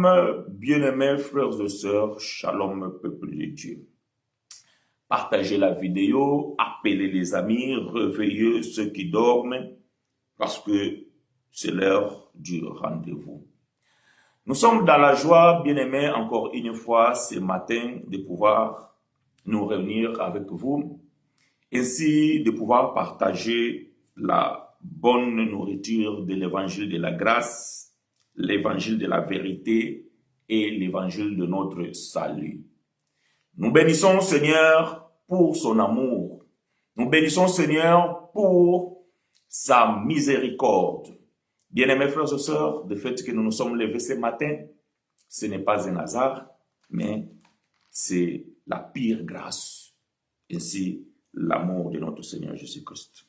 Shalom, bien-aimés frères et sœurs, shalom, peuple de Dieu. Partagez la vidéo, appelez les amis, réveillez ceux qui dorment, parce que c'est l'heure du rendez-vous. Nous sommes dans la joie, bien-aimés, encore une fois ce matin, de pouvoir nous réunir avec vous, ainsi de pouvoir partager la bonne nourriture de l'évangile de la grâce, l'évangile de la vérité et l'évangile de notre salut. Nous bénissons Seigneur pour son amour. Nous bénissons Seigneur pour sa miséricorde. Bien-aimés frères et sœurs, le fait que nous nous sommes levés ce matin, ce n'est pas un hasard, mais c'est la pire grâce, ainsi l'amour de notre Seigneur Jésus-Christ.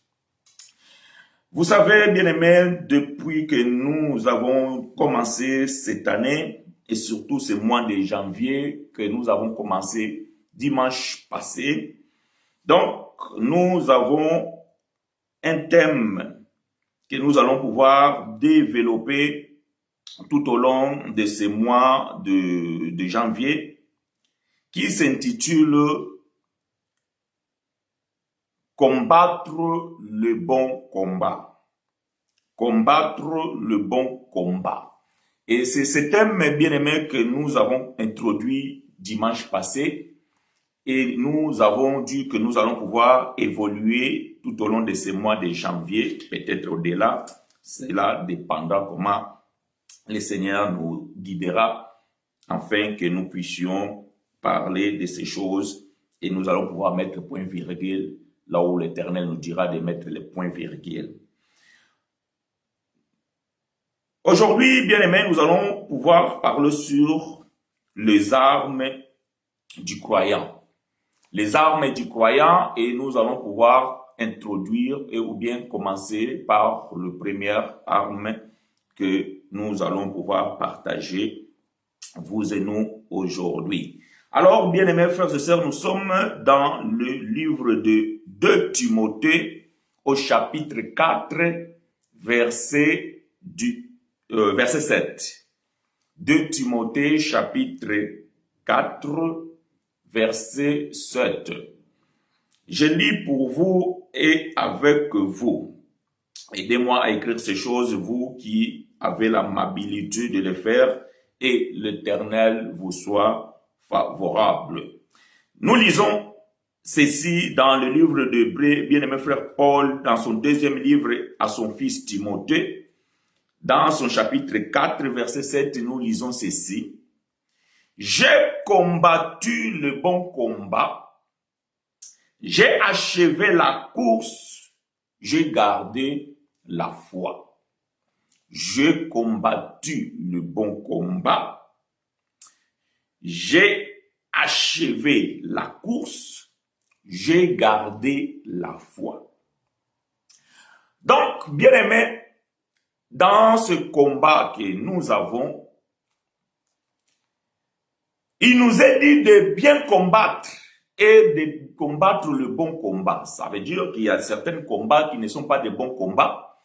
Vous savez, bien-aimés, depuis que nous avons commencé cette année, et surtout ce mois de janvier, que nous avons commencé dimanche passé, donc nous avons un thème que nous allons pouvoir développer tout au long de ce mois de janvier, qui s'intitule Combattre le bon combat. Combattre le bon combat. Et c'est ce thème, bien-aimé, que nous avons introduit dimanche passé. Et nous avons dit que nous allons pouvoir évoluer tout au long de ce mois de janvier, peut-être au-delà. Cela dépendra comment le Seigneur nous guidera, afin que nous puissions parler de ces choses. Et nous allons pouvoir mettre point virgule là où l'Éternel nous dira de mettre les points virgules. Aujourd'hui, bien-aimés, nous allons pouvoir parler sur les armes du croyant. Les armes du croyant, et nous allons pouvoir introduire ou bien commencer par la première arme que nous allons pouvoir partager, vous et nous, aujourd'hui. Alors, bien-aimés frères et sœurs, nous sommes dans le livre de 2 Timothée au chapitre 4, verset 7. 2 Timothée chapitre 4, verset 7. Je lis pour vous et avec vous. Aidez-moi à écrire ces choses, vous qui avez l'amabilité de le faire, et l'Éternel vous soit favorable. Nous lisons ceci dans le livre d'Hébreux, bien-aimé frère Paul, dans son deuxième livre à son fils Timothée, dans son chapitre 4, verset 7, nous lisons ceci. J'ai combattu le bon combat, j'ai achevé la course, j'ai gardé la foi. J'ai combattu le bon combat, j'ai achevé la course, j'ai gardé la foi. Donc, bien-aimés, dans ce combat que nous avons, il nous est dit de bien combattre et de combattre le bon combat. Ça veut dire qu'il y a certains combats qui ne sont pas de bons combats.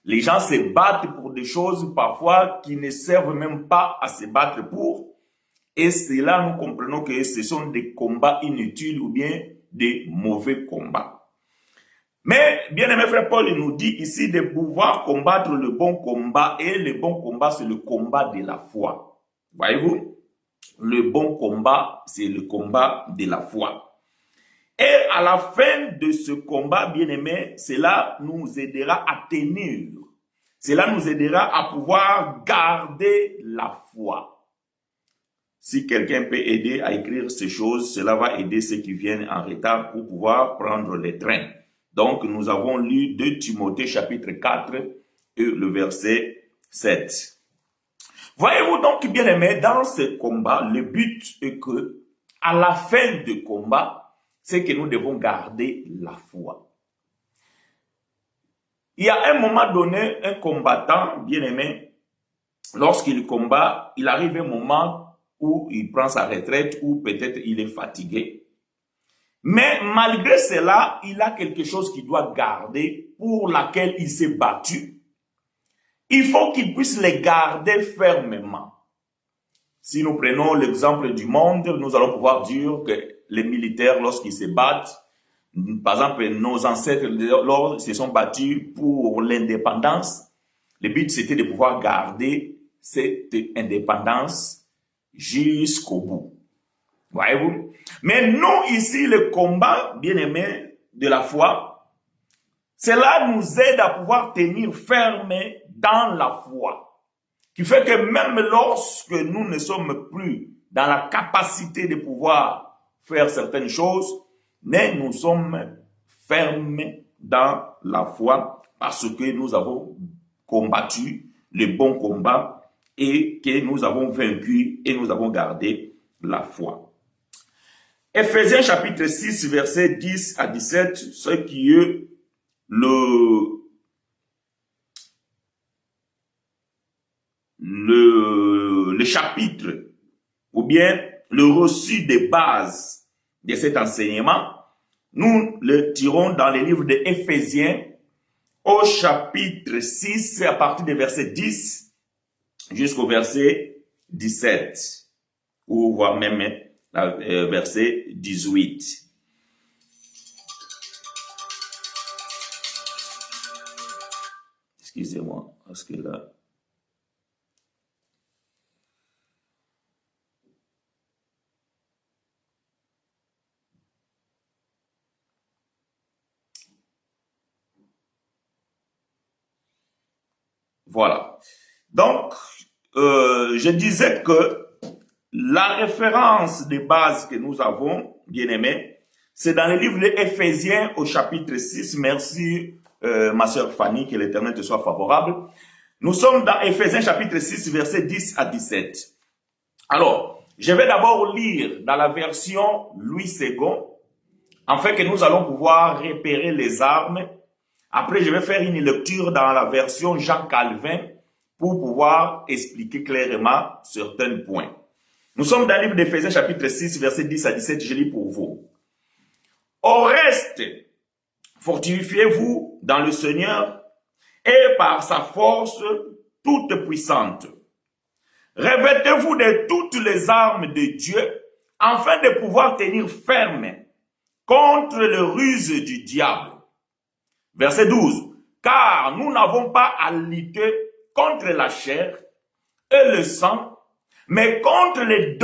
Les gens se battent pour des choses parfois qui ne servent même pas à se battre pour. Et c'est là nous comprenons que ce sont des combats inutiles ou bien des mauvais combats. Mais, bien-aimé frère Paul, il nous dit ici de pouvoir combattre le bon combat. Et le bon combat, c'est le combat de la foi. Voyez-vous? Le bon combat, c'est le combat de la foi. Et à la fin de ce combat, bien-aimé, cela nous aidera à tenir. Cela nous aidera à pouvoir garder la foi. Si quelqu'un peut aider à écrire ces choses, cela va aider ceux qui viennent en retard pour pouvoir prendre les trains. Donc, nous avons lu 2 Timothée chapitre 4 et le verset 7. Voyez-vous donc, bien-aimés, dans ce combat, le but est que, à la fin du combat, c'est que nous devons garder la foi. Il y a un moment donné, un combattant, bien-aimé, lorsqu'il combat, il arrive un moment où il prend sa retraite, ou peut-être il est fatigué. Mais malgré cela, il a quelque chose qu'il doit garder, pour laquelle il s'est battu. Il faut qu'il puisse les garder fermement. Si nous prenons l'exemple du monde, nous allons pouvoir dire que les militaires, lorsqu'ils se battent, par exemple, nos ancêtres, lorsqu'ils se sont battus pour l'indépendance, le but c'était de pouvoir garder cette indépendance jusqu'au bout. Voyez-vous? Mais nous, ici, le combat, bien-aimé, de la foi, cela nous aide à pouvoir tenir ferme dans la foi. Qui fait que même lorsque nous ne sommes plus dans la capacité de pouvoir faire certaines choses, mais nous sommes fermes dans la foi parce que nous avons combattu le bon combat et que nous avons vaincu et nous avons gardé la foi. Éphésiens chapitre 6, versets 10 à 17, ce qui est le chapitre ou bien le reçu des bases de cet enseignement, nous le tirons dans le livre de Éphésiens au chapitre 6 à partir du verset 10 jusqu'au verset 17 ou voire même verset 18. Excusez-moi, parce que là... Voilà. Donc, je disais que la référence de base que nous avons, bien aimé, c'est dans le livre d'Éphésiens au chapitre 6. Merci, ma sœur Fanny, que l'Éternel te soit favorable. Nous sommes dans Éphésiens chapitre 6, versets 10 à 17. Alors, je vais d'abord lire dans la version Louis II, afin que nous allons pouvoir repérer les armes. Après, je vais faire une lecture dans la version Jean Calvin pour pouvoir expliquer clairement certains points. Nous sommes dans le livre d'Éphésiens chapitre 6, versets 10 à 17, je lis pour vous. Au reste, fortifiez-vous dans le Seigneur et par sa force toute puissante. Revêtez-vous de toutes les armes de Dieu afin de pouvoir tenir ferme contre les ruses du diable. Verset 12. Car nous n'avons pas à lutter contre la chair et le sang, mais contre les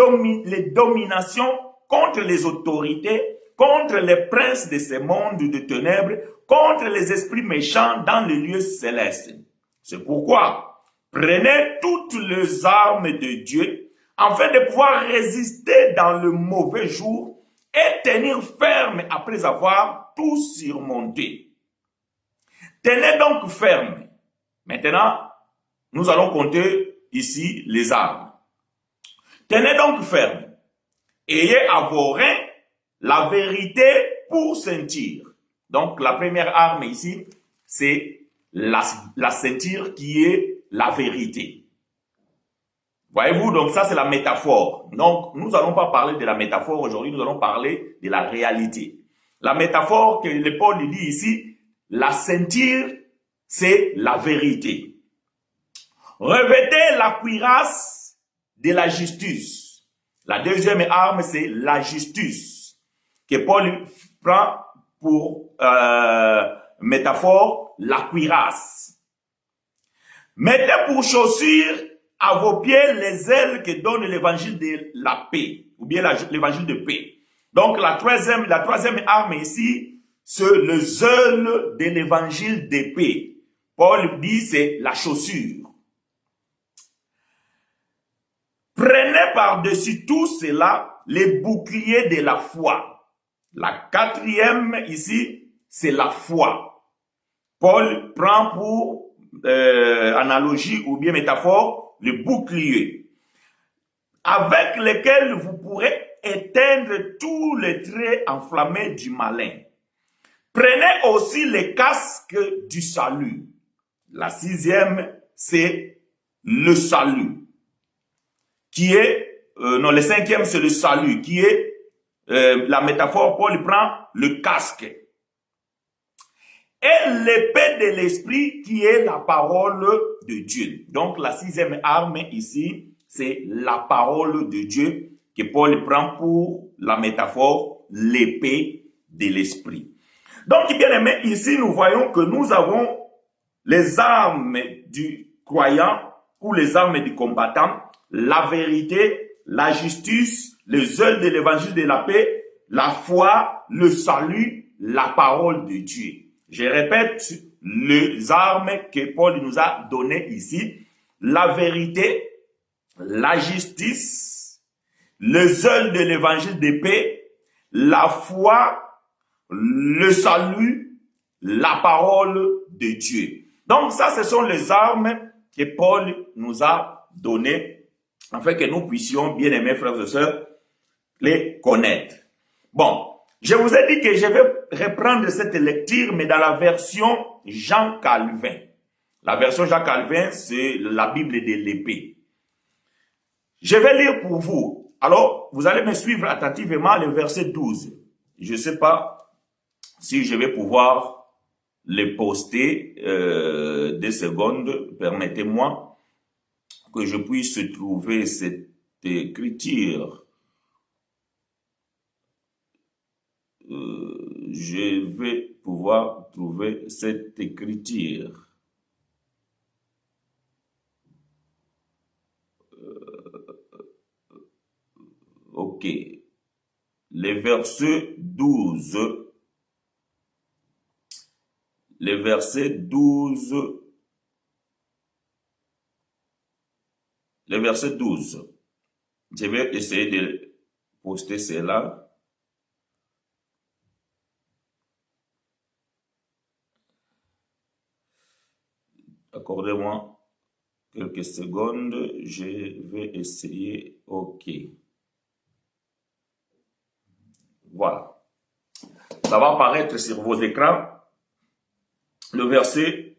dominations, contre les autorités, contre les princes de ce monde de ténèbres, contre les esprits méchants dans les lieux célestes. C'est pourquoi, prenez toutes les armes de Dieu, afin de pouvoir résister dans le mauvais jour et tenir ferme après avoir tout surmonté. Tenez donc ferme. Maintenant, nous allons compter ici les armes. Tenez donc ferme. Ayez à vos reins la vérité pour ceinture. Donc, la première arme ici, c'est la ceinture qui est la vérité. Voyez-vous, donc ça c'est la métaphore. Donc, nous n'allons pas parler de la métaphore aujourd'hui, nous allons parler de la réalité. La métaphore que le Paul dit ici, la ceinture, c'est la vérité. Revêtez la cuirasse de la justice. La deuxième arme, c'est la justice, que Paul prend pour métaphore la cuirasse. Mettez pour chaussure à vos pieds les ailes que donne l'évangile de la paix, ou bien l'évangile de paix. Donc la troisième arme ici, c'est les ailes de l'évangile de paix. Paul dit c'est la chaussure. Prenez par-dessus tout cela les boucliers de la foi. La quatrième ici, c'est la foi. Paul prend pour analogie ou bien métaphore le bouclier, avec lequel vous pourrez éteindre tous les traits enflammés du malin. Prenez aussi les casques du salut. La sixième, c'est le salut. Le cinquième, c'est le salut, qui est la métaphore, Paul prend le casque. Et l'épée de l'esprit, qui est la parole de Dieu. Donc, la sixième arme ici, c'est la parole de Dieu que Paul prend pour la métaphore, l'épée de l'esprit. Donc, bien aimé, ici, nous voyons que nous avons les armes du croyant ou les armes du combattant, la vérité, la justice, les œuvres de l'évangile de la paix, la foi, le salut, la parole de Dieu. Je répète les armes que Paul nous a données ici, la vérité, la justice, les œuvres de l'évangile de paix, la foi, le salut, la parole de Dieu. Donc ça, ce sont les armes que Paul nous a données afin que nous puissions, bien aimés frères et sœurs, les connaître. Bon, je vous ai dit que je vais reprendre cette lecture, mais dans la version Jean Calvin. La version Jean Calvin, c'est la Bible de l'épée. Je vais lire pour vous. Alors, vous allez me suivre attentivement le verset 12. Je ne sais pas si je vais pouvoir le poster 2 secondes. Permettez-moi que je puisse trouver cette écriture. Je vais pouvoir trouver cette écriture. Ok. Le verset 12. Le verset 12. Le verset 12. Je vais essayer de poster cela. Accordez-moi quelques secondes, je vais essayer. Ok. Voilà. Ça va apparaître sur vos écrans. Le verset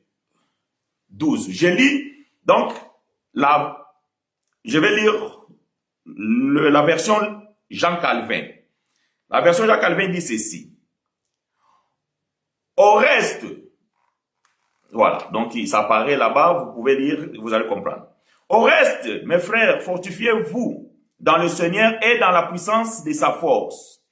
12. Je lis, donc, je vais lire la version Jean Calvin. La version Jean Calvin dit ceci. Au reste, voilà, donc ça apparaît là-bas, vous pouvez lire, vous allez comprendre. Au reste, mes frères, fortifiez-vous dans le Seigneur et dans la puissance de sa force.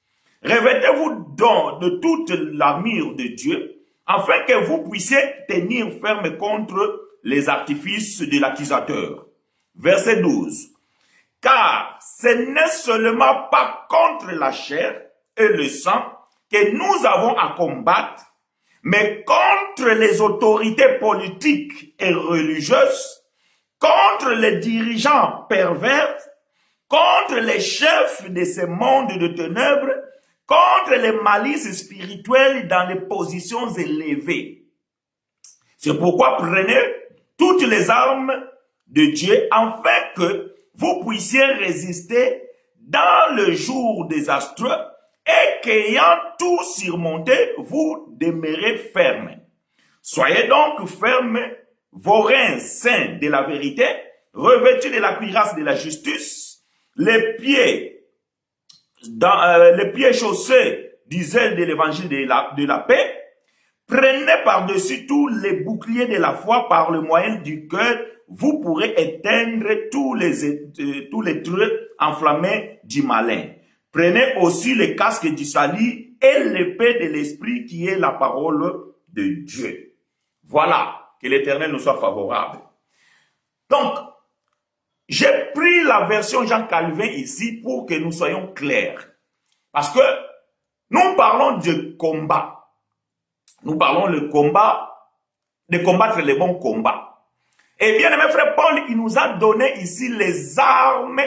Revêtez-vous donc de toute l'armure de Dieu, afin que vous puissiez tenir ferme contre les artifices de l'accusateur. Verset 12. Car ce n'est seulement pas contre la chair et le sang que nous avons à combattre, mais contre les autorités politiques et religieuses, contre les dirigeants pervers, contre les chefs de ce monde de ténèbres, contre les malices spirituelles dans les positions élevées. C'est pourquoi prenez toutes les armes de Dieu afin que vous puissiez résister dans le jour désastreux et qu'ayant tout surmonté, vous demeurez ferme. Soyez donc fermes, vos reins saints de la vérité, revêtus de la cuirasse de la justice, les pieds chaussés du zèle de l'évangile de la paix. Prenez par-dessus tous les boucliers de la foi par le moyen du cœur, vous pourrez éteindre tous les traits enflammés du malin. Prenez aussi le casque du salut et l'épée de l'esprit qui est la parole de Dieu. Voilà, que l'Éternel nous soit favorable. Donc, j'ai pris la version Jean Calvin ici pour que nous soyons clairs. Parce que nous parlons de combat. Nous parlons de combattre les bons combats. Et bien, mes frères, Paul, il nous a donné ici les armes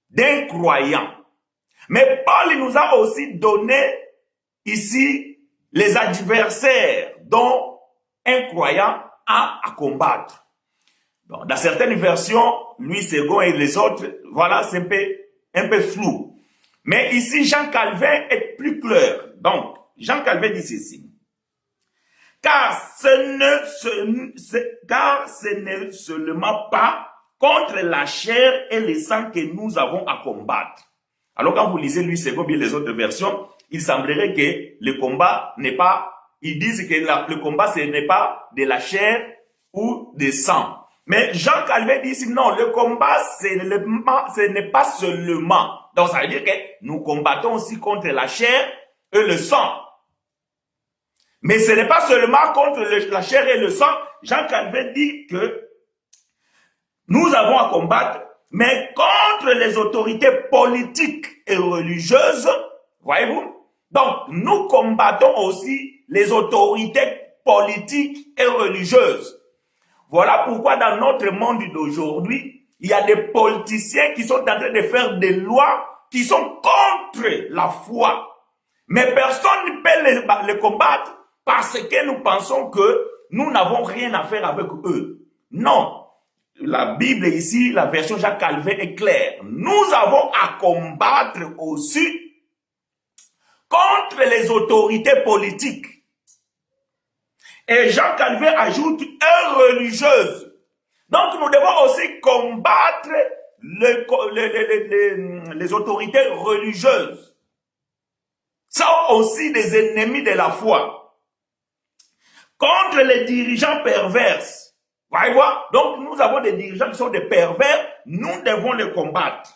d'un croyant. Mais Paul, il nous a aussi donné ici les adversaires dont un croyant a à combattre. Donc, dans certaines versions, Louis II et les autres, voilà, c'est un peu flou. Mais ici, Jean Calvin est plus clair. Donc, Jean Calvin dit ceci. Car ce n'est seulement pas contre la chair et le sang que nous avons à combattre. Alors quand vous lisez Louis II bien les autres versions, il semblerait que le combat n'est pas, ils disent que le combat ce n'est pas de la chair ou du sang. Mais Jean Calvin dit ici, non, le combat, ce n'est pas seulement. Donc ça veut dire que nous combattons aussi contre la chair et le sang. Mais ce n'est pas seulement contre la chair et le sang. Jean Calvin dit que nous avons à combattre, mais contre les autorités politiques et religieuses, voyez-vous? Donc, nous combattons aussi les autorités politiques et religieuses. Voilà pourquoi dans notre monde d'aujourd'hui, il y a des politiciens qui sont en train de faire des lois qui sont contre la foi. Mais personne ne peut les combattre parce que nous pensons que nous n'avons rien à faire avec eux. Non. La Bible ici, la version Jacques Calvin est claire. Nous avons à combattre aussi contre les autorités politiques. Et Jean Calvin ajoute et religieuses. Donc nous devons aussi combattre les autorités religieuses. Ça aussi des ennemis de la foi. Contre les dirigeants pervers. Voyez-vous? Donc nous avons des dirigeants qui sont des pervers, nous devons les combattre.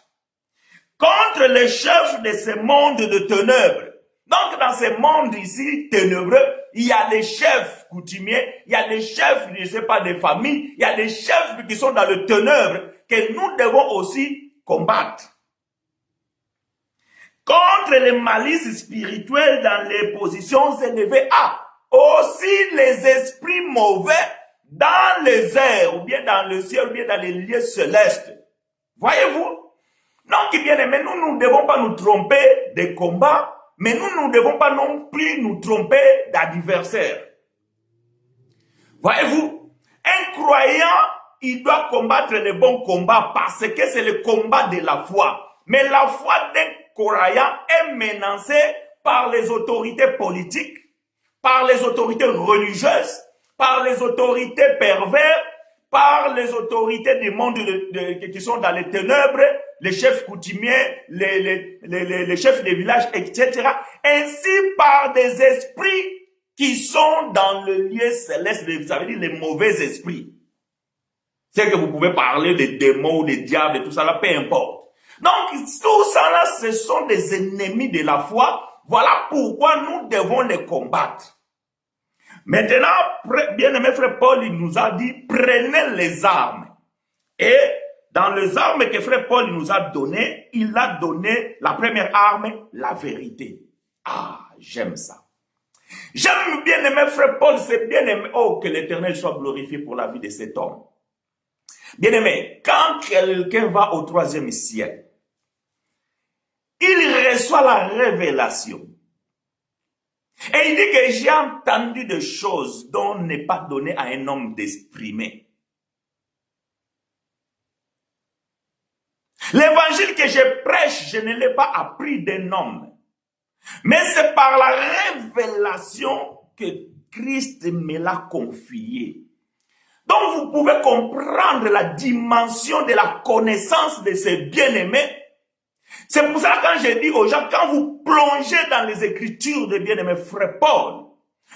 Contre les chefs de ce monde de ténèbres. Donc dans ce monde ici ténébreux, il y a les chefs coutumiers, il y a les chefs, je ne sais pas, des familles, il y a des chefs qui sont dans le ténèbre que nous devons aussi combattre. Contre les malices spirituelles dans les positions élevées, aussi les esprits mauvais dans les airs, ou bien dans le ciel, ou bien dans les lieux célestes. Voyez-vous? Donc, bien aimé, nous ne devons pas nous tromper des combats, mais nous ne devons pas non plus nous tromper d'adversaires. Voyez-vous? Un croyant, il doit combattre les bons combats parce que c'est le combat de la foi. Mais la foi d'un croyant est menacée par les autorités politiques, par les autorités religieuses, par les autorités perverses, par les autorités du monde qui sont dans les ténèbres, les chefs coutumiers, les chefs des villages, etc. Ainsi par des esprits qui sont dans le lieu céleste, vous avez dit les mauvais esprits. C'est que vous pouvez parler des démons, des diables et tout ça là, peu importe. Donc tout ça là, ce sont des ennemis de la foi. Voilà pourquoi nous devons les combattre. Maintenant, bien-aimé frère Paul, il nous a dit, prenez les armes. Et dans les armes que frère Paul nous a données, il a donné la première arme, la vérité. Ah, j'aime ça. J'aime bien-aimé frère Paul, c'est bien-aimé. Oh, que l'Éternel soit glorifié pour la vie de cet homme. Bien-aimé, quand quelqu'un va au 3e ciel, il reçoit la révélation. Et il dit que j'ai entendu des choses dont n'est pas donné à un homme d'exprimer. L'évangile que je prêche, je ne l'ai pas appris d'un homme. Mais c'est par la révélation que Christ me l'a confié. Donc vous pouvez comprendre la dimension de la connaissance de ces bien-aimés. C'est pour ça que quand je dis aux gens, quand vous plongez dans les écritures de bien-aimé frère Paul,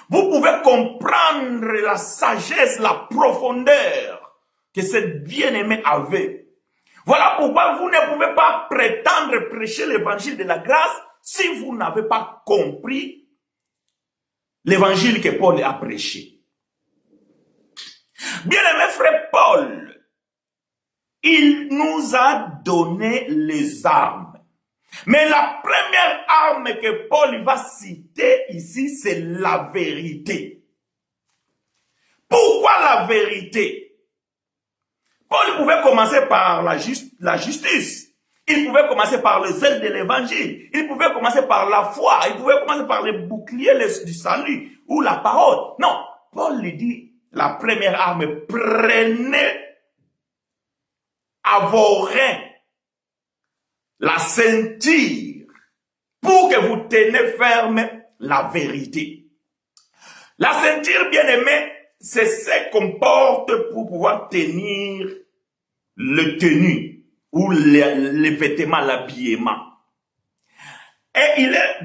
vous pouvez comprendre la sagesse, la profondeur que ce bien-aimé avait. Voilà pourquoi vous ne pouvez pas prétendre prêcher l'évangile de la grâce si vous n'avez pas compris l'évangile que Paul a prêché. Bien-aimé frère Paul, il nous a donné les armes. Mais la première arme que Paul va citer ici, c'est la vérité. Pourquoi la vérité? Paul pouvait commencer par la justice. Il pouvait commencer par le zèle de l'évangile. Il pouvait commencer par la foi. Il pouvait commencer par les boucliers du salut ou la parole. Non, Paul lui dit, la première arme, prenez à vos reins la ceinture pour que vous tenez ferme la vérité. La ceinture, bien aimée, c'est ce qu'on porte pour pouvoir tenir le tenue ou les vêtements, l'habillement. Et il est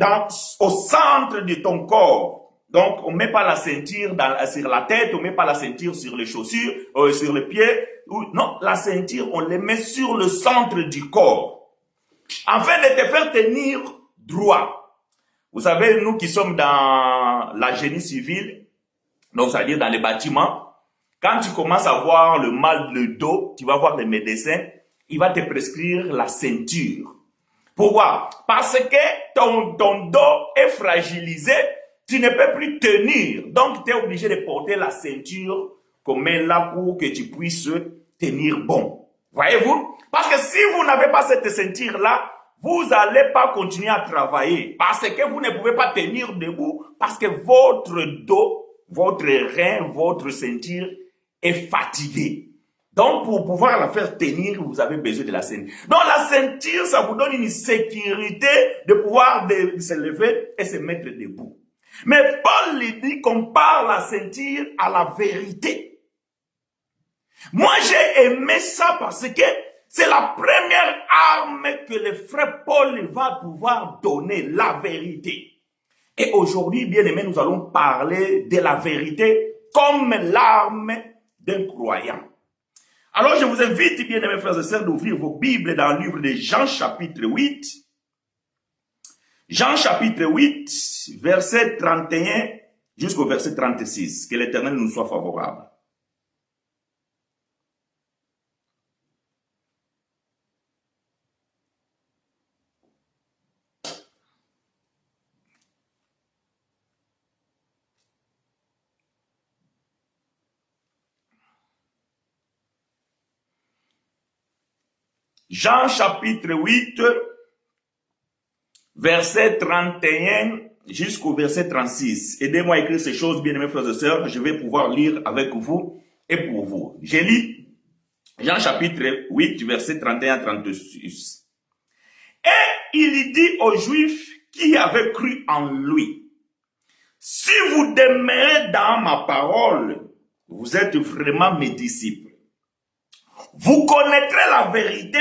au centre de ton corps. Donc, on ne met pas la ceinture sur la tête, on ne met pas la ceinture sur les chaussures, sur les pieds. Non, la ceinture, on les met sur le centre du corps, afin de te faire tenir droit. Vous savez, nous qui sommes dans la génie civile, donc c'est-à-dire dans les bâtiments, quand tu commences à avoir le mal de dos, tu vas voir le médecin, il va te prescrire la ceinture. Pourquoi? Parce que ton dos est fragilisé, tu ne peux plus tenir. Donc, tu es obligé de porter la ceinture qu'on met là pour que tu puisses tenir bon. Voyez-vous? Parce que si vous n'avez pas cette ceinture-là, vous n'allez pas continuer à travailler. Parce que vous ne pouvez pas tenir debout, parce que votre dos, votre rein, votre ceinture est fatigué. Donc, pour pouvoir la faire tenir, vous avez besoin de la ceinture. Donc, la ceinture, ça vous donne une sécurité de pouvoir se lever et se mettre debout. Mais Paul dit qu'on compare la ceinture à la vérité. Moi, j'ai aimé ça parce que c'est la première arme que le frère Paul va pouvoir donner, la vérité. Et aujourd'hui, bien aimé, nous allons parler de la vérité comme l'arme d'un croyant. Alors, je vous invite, bien aimés frères et sœurs, d'ouvrir vos Bibles dans le livre de Jean chapitre 8. Jean chapitre 8, verset 31 jusqu'au verset 36. Que l'Éternel nous soit favorable. Jean chapitre 8, verset 31 jusqu'au verset 36. Aidez-moi à écrire ces choses, bien-aimés frères et sœurs. Je vais pouvoir lire avec vous et pour vous. Je lis Jean chapitre 8, verset 31 à 36. Et il dit aux Juifs qui avaient cru en lui, si vous demeurez dans ma parole, vous êtes vraiment mes disciples. Vous connaîtrez la vérité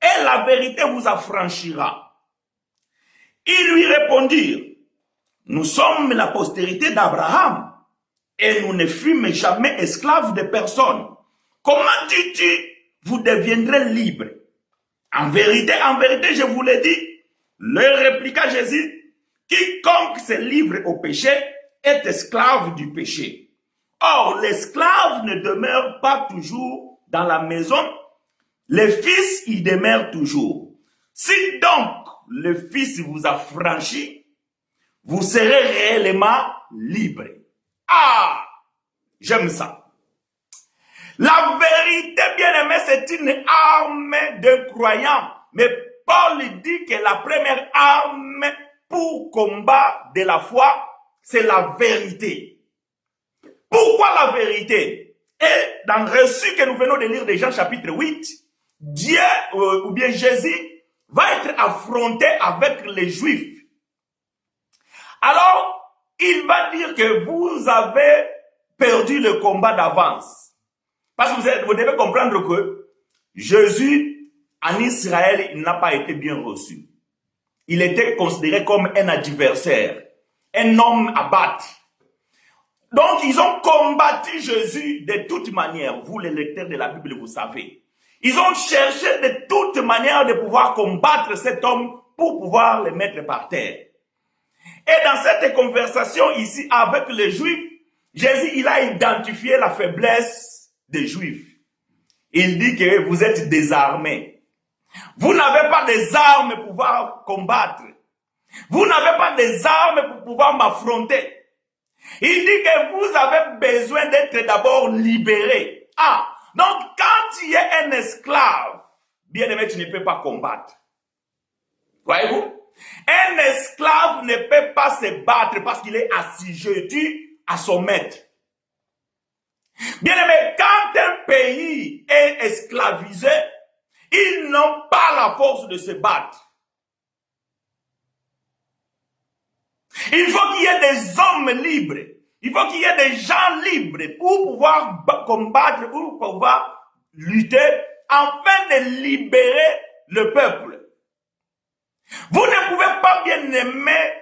et la vérité vous affranchira. Ils lui répondirent, nous sommes la postérité d'Abraham et nous ne fûmes jamais esclaves de personne. Comment dis-tu, vous deviendrez libres? En vérité, je vous l'ai dit, leur répliqua Jésus, quiconque se livre au péché est esclave du péché. Or, l'esclave ne demeure pas toujours dans la maison, le Fils y demeure toujours. Si donc le Fils vous a franchi, vous serez réellement libre. Ah, j'aime ça. La vérité, bien-aimé, c'est une arme d'un croyant. Mais Paul dit que la première arme pour combat de la foi, c'est la vérité. Pourquoi la vérité? Et dans le récit que nous venons de lire de Jean chapitre 8, Dieu, ou bien Jésus, va être affronté avec les Juifs. Alors, il va dire que vous avez perdu le combat d'avance. Parce que vous devez comprendre que Jésus, en Israël, il n'a pas été bien reçu. Il était considéré comme un adversaire, un homme à battre. Donc, ils ont combattu Jésus de toute manière. Vous, les lecteurs de la Bible, vous savez. Ils ont cherché de toute manière de pouvoir combattre cet homme pour pouvoir le mettre par terre. Et dans cette conversation ici avec les Juifs, Jésus, il a identifié la faiblesse des Juifs. Il dit que vous êtes désarmés. Vous n'avez pas des armes pour pouvoir combattre. Vous n'avez pas des armes pour pouvoir m'affronter. Il dit que vous avez besoin d'être d'abord libéré. Ah, donc quand tu es un esclave, bien aimé, tu ne peux pas combattre. Voyez-vous? Un esclave ne peut pas se battre parce qu'il est assujetti à son maître. Bien aimé, quand un pays est esclavisé, ils n'ont pas la force de se battre. Il faut qu'il y ait des hommes libres. Il faut qu'il y ait des gens libres pour pouvoir combattre, pour pouvoir lutter, afin de libérer le peuple. Vous ne pouvez pas, bien aimé,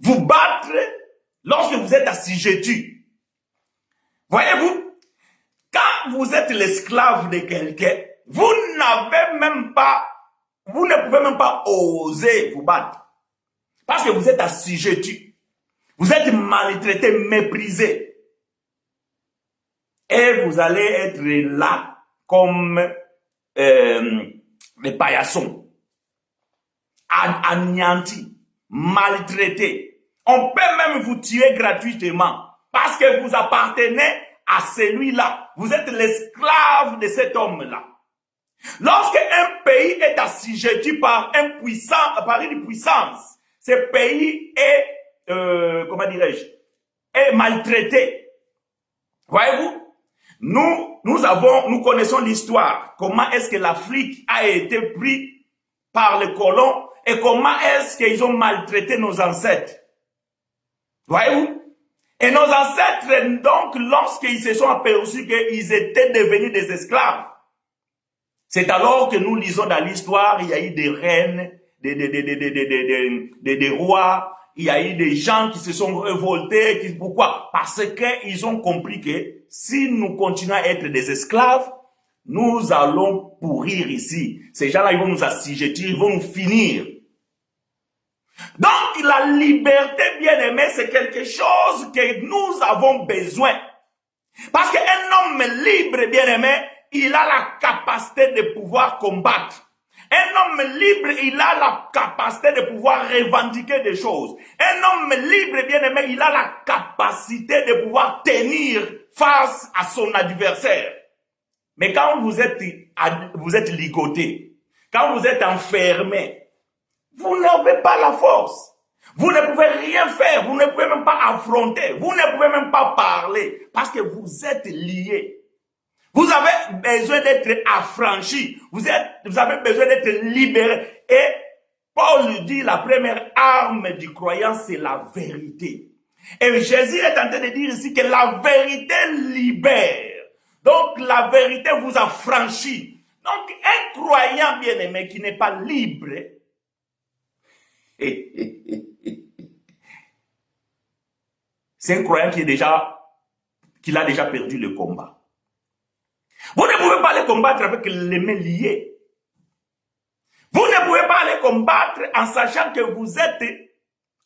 vous battre lorsque vous êtes assujetti, voyez-vous, quand vous êtes l'esclave de quelqu'un, vous n'avez même pas, vous ne pouvez même pas oser vous battre. Parce que vous êtes assujetti. Vous êtes maltraité, méprisé. Et vous allez être là comme des paillassons. Anéantis, maltraités. On peut même vous tuer gratuitement parce que vous appartenez à celui-là. Vous êtes l'esclave de cet homme-là. Lorsque un pays est assujetti par une puissance, ce pays est, comment dirais-je, est maltraité. Voyez-vous? Nous connaissons l'histoire. Comment est-ce que l'Afrique a été prise par les colons et comment est-ce qu'ils ont maltraité nos ancêtres. Voyez-vous? Et nos ancêtres, donc, lorsqu'ils se sont aperçus qu'ils étaient devenus des esclaves, c'est alors que nous lisons dans l'histoire, il y a eu des reines, des rois, il y a eu des gens qui se sont révoltés. Pourquoi? Parce qu'ils ont compris que si nous continuons à être des esclaves, nous allons pourrir ici. Ces gens-là, ils vont nous assujettir, ils vont nous finir. Donc, la liberté, bien aimée, c'est quelque chose que nous avons besoin. Parce qu'un homme libre, bien aimé, il a la capacité de pouvoir combattre. Un homme libre, il a la capacité de pouvoir revendiquer des choses. Un homme libre, bien aimé, il a la capacité de pouvoir tenir face à son adversaire. Mais quand vous êtes ligoté, quand vous êtes enfermé, vous n'avez pas la force. Vous ne pouvez rien faire, vous ne pouvez même pas affronter, vous ne pouvez même pas parler, parce que vous êtes liés. Vous avez besoin d'être affranchi, vous avez besoin d'être libéré. Et Paul dit, la première arme du croyant, c'est la vérité. Et Jésus est en train de dire ici que la vérité libère. Donc la vérité vous affranchit. Donc un croyant bien-aimé qui n'est pas libre, c'est un croyant qui a déjà perdu le combat. Vous ne pouvez pas aller combattre avec les mains liées. Vous ne pouvez pas aller combattre en sachant que vous êtes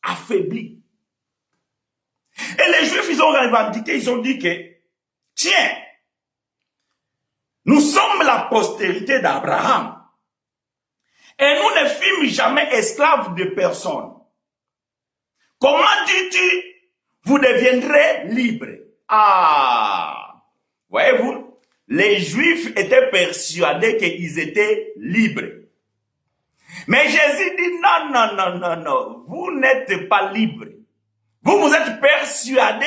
affaibli. Et les Juifs, ils ont revendiqué, ils ont dit que, tiens, nous sommes la postérité d'Abraham. Et nous ne fûmes jamais esclaves de personne. Comment dis-tu, vous deviendrez libres? Ah, voyez-vous, les Juifs étaient persuadés qu'ils étaient libres. Mais Jésus dit non, non, non, non, non, vous n'êtes pas libres. Vous êtes persuadés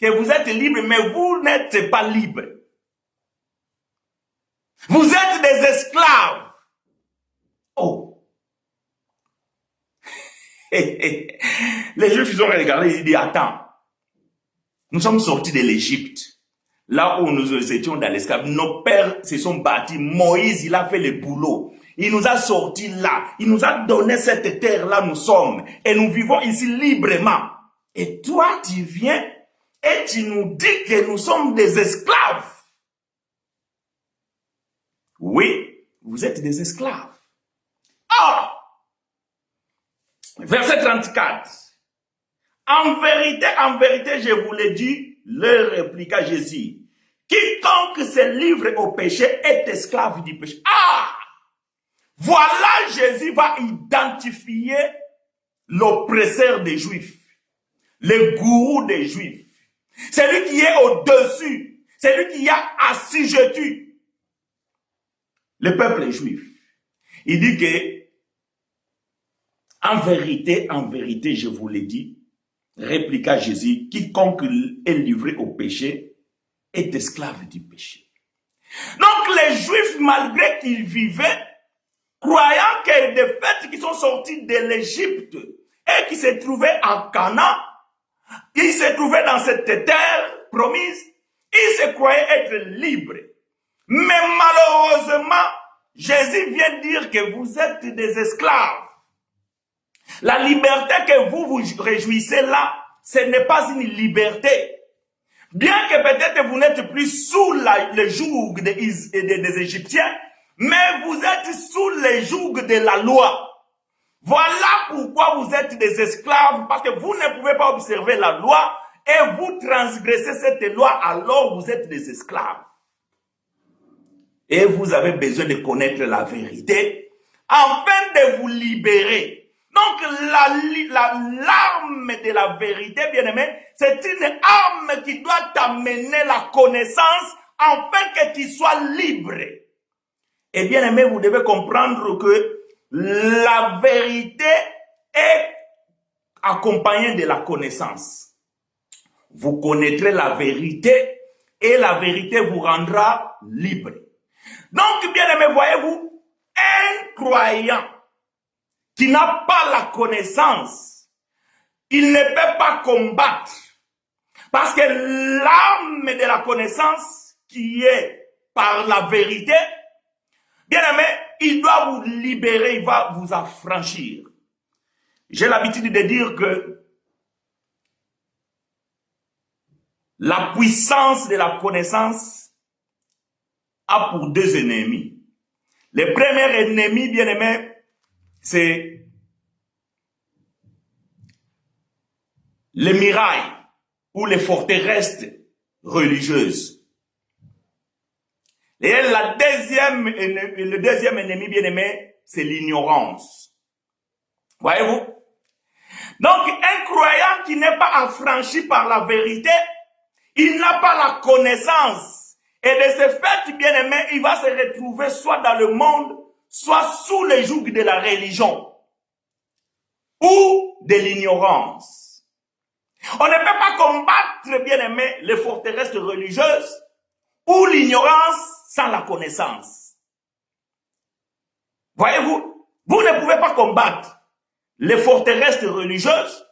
que vous êtes libres, mais vous n'êtes pas libres. Vous êtes des esclaves. Oh. Les Juifs, ils ont regardé, ils ont dit, attends, nous sommes sortis de l'Égypte, là où nous étions dans l'esclavage. Nos pères se sont bâtis, Moïse, il a fait le boulot. Il nous a sortis là, il nous a donné cette terre-là, nous sommes, et nous vivons ici librement. Et toi, tu viens et tu nous dis que nous sommes des esclaves. Oui, vous êtes des esclaves. Ah! Verset 34. En vérité, je vous l'ai dit, leur répliqua Jésus. Quiconque se livre au péché est esclave du péché. Ah! Voilà, Jésus va identifier l'oppresseur des Juifs, le gourou des Juifs, celui qui est au-dessus, celui qui a assujetti le peuple juif. Il dit que, en vérité, je vous l'ai dit, répliqua Jésus, quiconque est livré au péché est esclave du péché. Donc les Juifs, malgré qu'ils vivaient, croyant que des faits qui sont sortis de l'Égypte et qui se trouvaient en Canaan, ils se trouvaient dans cette terre promise, ils se croyaient être libres. Mais malheureusement, Jésus vient dire que vous êtes des esclaves. La liberté que vous vous réjouissez là, ce n'est pas une liberté. Bien que peut-être vous n'êtes plus sous le joug des Égyptiens, mais vous êtes sous le joug de la loi. Voilà pourquoi vous êtes des esclaves, parce que vous ne pouvez pas observer la loi et vous transgressez cette loi, alors vous êtes des esclaves. Et vous avez besoin de connaître la vérité afin de vous libérer. Donc, l'arme de la vérité, bien-aimé, c'est une arme qui doit t'amener la connaissance afin que tu sois libre. Et bien-aimé, vous devez comprendre que la vérité est accompagnée de la connaissance. Vous connaîtrez la vérité et la vérité vous rendra libre. Donc, bien-aimé, voyez-vous, un croyant qui n'a pas la connaissance, il ne peut pas combattre. Parce que l'arme de la connaissance qui est par la vérité, bien aimé, il doit vous libérer, il va vous affranchir. J'ai l'habitude de dire que la puissance de la connaissance a pour deux ennemis. Le premier ennemi, bien aimé, c'est les murailles ou les forteresses religieuses. Et le deuxième ennemi, bien aimé, c'est l'ignorance. Voyez-vous? Donc, un croyant qui n'est pas affranchi par la vérité, il n'a pas la connaissance. Et de ce fait, bien aimé, il va se retrouver soit dans le monde, soit sous le joug de la religion ou de l'ignorance. On ne peut pas combattre, bien aimé, les forteresses religieuses ou l'ignorance sans la connaissance. Voyez-vous, vous ne pouvez pas combattre les forteresses religieuses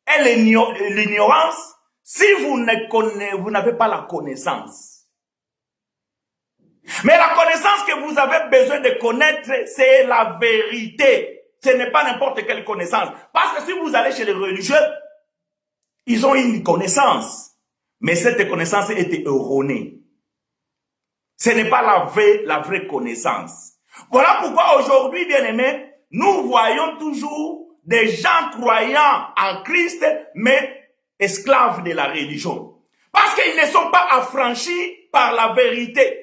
et l'ignorance si vous n'avez pas la connaissance. Mais la connaissance que vous avez besoin de connaître, c'est la vérité. Ce n'est pas n'importe quelle connaissance. Parce que si vous allez chez les religieux, ils ont une connaissance. Mais cette connaissance est erronée. Ce n'est pas la vraie connaissance. Voilà pourquoi aujourd'hui, bien aimés, nous voyons toujours des gens croyants en Christ, mais esclaves de la religion. Parce qu'ils ne sont pas affranchis par la vérité.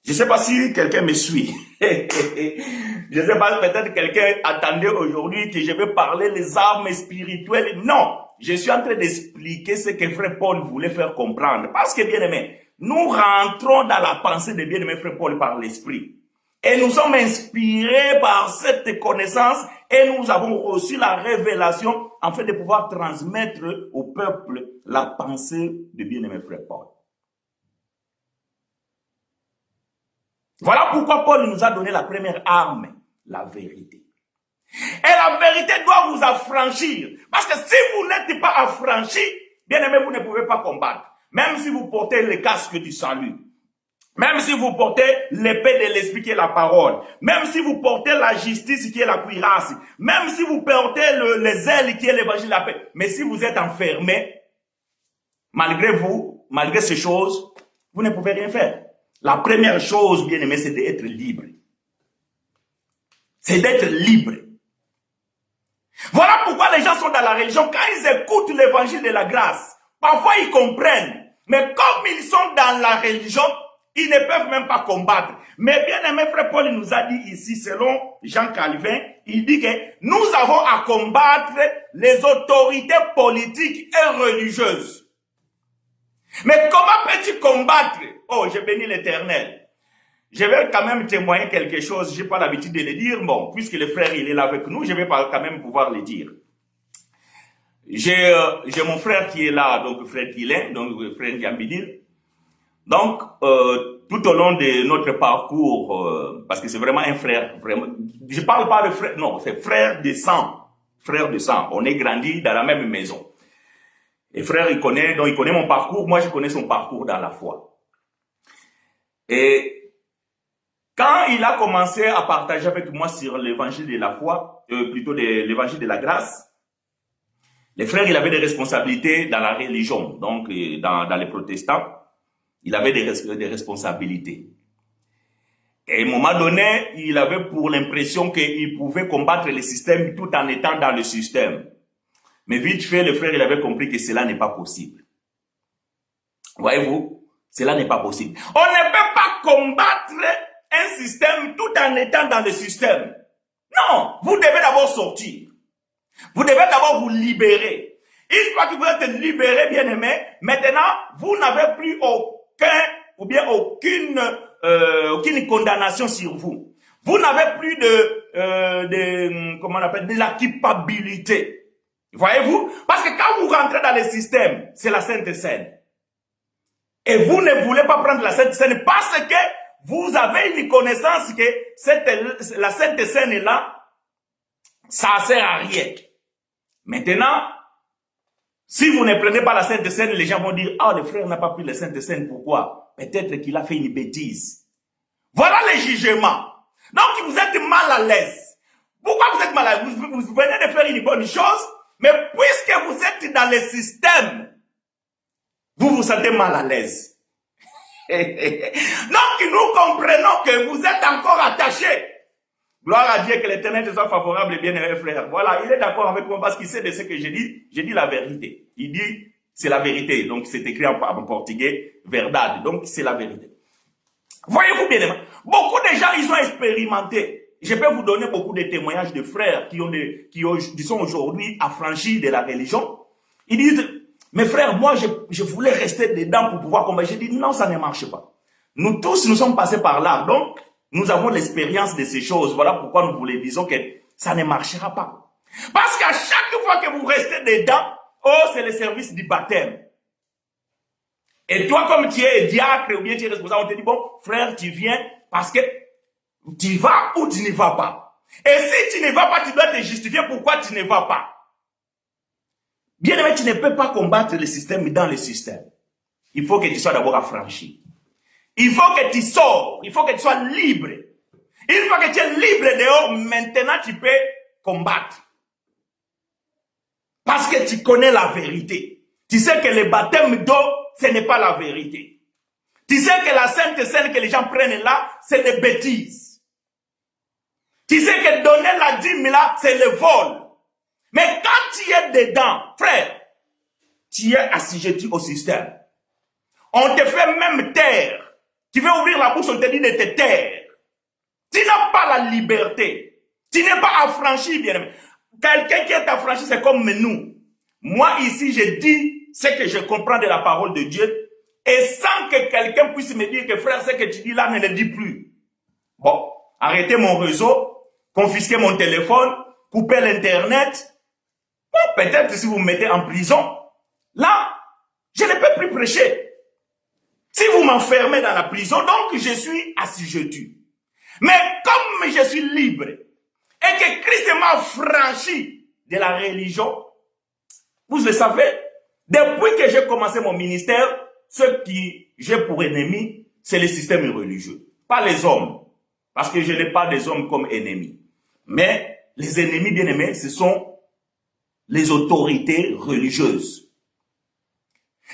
Je ne sais pas si quelqu'un me suit. Je ne sais pas, peut-être quelqu'un attendait aujourd'hui que je vais parler des armes spirituelles. Non, je suis en train d'expliquer ce que frère Paul voulait faire comprendre. Parce que, bien aimé, nous rentrons dans la pensée de bien aimé frère Paul par l'esprit. Et nous sommes inspirés par cette connaissance et nous avons reçu la révélation afin de pouvoir transmettre au peuple la pensée de bien aimé frère Paul. Voilà pourquoi Paul nous a donné la première arme, la vérité. Et la vérité doit vous affranchir. Parce que si vous n'êtes pas affranchi, bien aimé, vous ne pouvez pas combattre. Même si vous portez le casque du salut. Même si vous portez l'épée de l'esprit qui est la parole. Même si vous portez la justice qui est la cuirasse. Même si vous portez les ailes qui est l'évangile de la paix. Mais si vous êtes enfermé, malgré vous, malgré ces choses, vous ne pouvez rien faire. La première chose, bien aimé, c'est d'être libre. C'est d'être libre. Voilà pourquoi les gens sont dans la religion. Quand ils écoutent l'évangile de la grâce, parfois ils comprennent. Mais comme ils sont dans la religion, ils ne peuvent même pas combattre. Mais bien aimé, frère Paul nous a dit ici, selon Jean Calvin, il dit que nous avons à combattre les autorités politiques et religieuses. Mais comment peux-tu combattre? Oh, j'ai béni l'Éternel. Je vais quand même témoigner quelque chose. Je n'ai pas l'habitude de le dire. Bon, puisque le frère il est là avec nous, je vais quand même pouvoir le dire. J'ai mon frère qui est là, donc frère Guilain, donc frère Gambidil. Donc, tout au long de notre parcours, parce que c'est vraiment un frère, vraiment, je parle pas de frère, non, c'est frère de sang. Frère de sang. On est grandi dans la même maison. Et frère, il connaît mon parcours, moi je connais son parcours dans la foi. Et quand il a commencé à partager avec moi sur l'évangile de la foi, plutôt l'évangile de la grâce, Les frères, il avait des responsabilités dans la religion, donc dans les protestants, il avait des responsabilités. Et à un moment donné, il avait pour l'impression qu'il pouvait combattre le système tout en étant dans le système. Mais vite fait, le frère, il avait compris que cela n'est pas possible. Voyez-vous, cela n'est pas possible. On ne peut pas combattre un système tout en étant dans le système. Non, vous devez d'abord sortir. Vous devez d'abord vous libérer. Une fois que vous êtes libéré, bien aimé, maintenant, vous n'avez plus aucune condamnation sur vous. Vous n'avez plus comment on appelle, de la culpabilité. Voyez-vous? Parce que quand vous rentrez dans le système, c'est la Sainte Seine. Et vous ne voulez pas prendre la Sainte Seine parce que vous avez une connaissance que la Sainte Seine est là, ça ne sert à rien. Maintenant, si vous ne prenez pas la Sainte Seine, les gens vont dire, ah, le frère n'a pas pris la Sainte Seine, pourquoi? Peut-être qu'il a fait une bêtise. Voilà les jugements. Donc, vous êtes mal à l'aise. Pourquoi vous êtes mal à l'aise? Vous venez de faire une bonne chose, mais puisque vous êtes dans le système, vous vous sentez mal à l'aise. Donc, nous comprenons que vous êtes encore attachés. Gloire à Dieu, que l'Éternel te soit favorable et bien-aimé frère. Voilà, il est d'accord avec moi parce qu'il sait de ce que j'ai dit. J'ai dit la vérité. Il dit, c'est la vérité. Donc, c'est écrit en portugais, verdade. Donc, c'est la vérité. Voyez-vous bien, beaucoup de gens, ils ont expérimenté. Je peux vous donner beaucoup de témoignages de frères qui sont aujourd'hui affranchis de la religion. Ils disent, mes frères, moi, je voulais rester dedans pour pouvoir combattre. J'ai dit, non, ça ne marche pas. Nous tous, nous sommes passés par là. Donc, nous avons l'expérience de ces choses. Voilà pourquoi nous vous les disons que ça ne marchera pas. Parce qu'à chaque fois que vous restez dedans, oh, c'est le service du baptême. Et toi, comme tu es diacre ou bien tu es responsable, on te dit, bon, frère, tu viens parce que tu vas ou tu ne vas pas. Et si tu ne vas pas, tu dois te justifier pourquoi tu ne vas pas. Bien aimé, tu ne peux pas combattre le système dans le système. Il faut que tu sois d'abord affranchi. Il faut que tu sors. Il faut que tu sois libre. Une fois que tu es libre dehors, maintenant tu peux combattre. Parce que tu connais la vérité. Tu sais que le baptême d'eau, ce n'est pas la vérité. Tu sais que la Sainte Seine que les gens prennent là, c'est des bêtises. Tu sais que donner la dîme là, c'est le vol. Mais quand tu es dedans, frère, tu es assujetti au système. On te fait même taire. Tu veux ouvrir la bouche, on te dit de te taire. Tu n'as pas la liberté. Tu n'es pas affranchi, bien aimé. Quelqu'un qui est affranchi, c'est comme nous. Moi, ici, je dis ce que je comprends de la parole de Dieu. Et sans que quelqu'un puisse me dire que frère, ce que tu dis là, ne le dis plus. Bon, arrêtez mon réseau, confisquez mon téléphone, coupez l'internet. Bon, peut-être si vous me mettez en prison, là, je ne peux plus prêcher. Si vous m'enfermez dans la prison, donc je suis assujetti. Mais comme je suis libre et que Christ m'a franchi de la religion, vous le savez, depuis que j'ai commencé mon ministère, ce qui j'ai pour ennemi, c'est le système religieux. Pas les hommes, parce que je n'ai pas des hommes comme ennemis. Mais les ennemis bien-aimés, ce sont les autorités religieuses.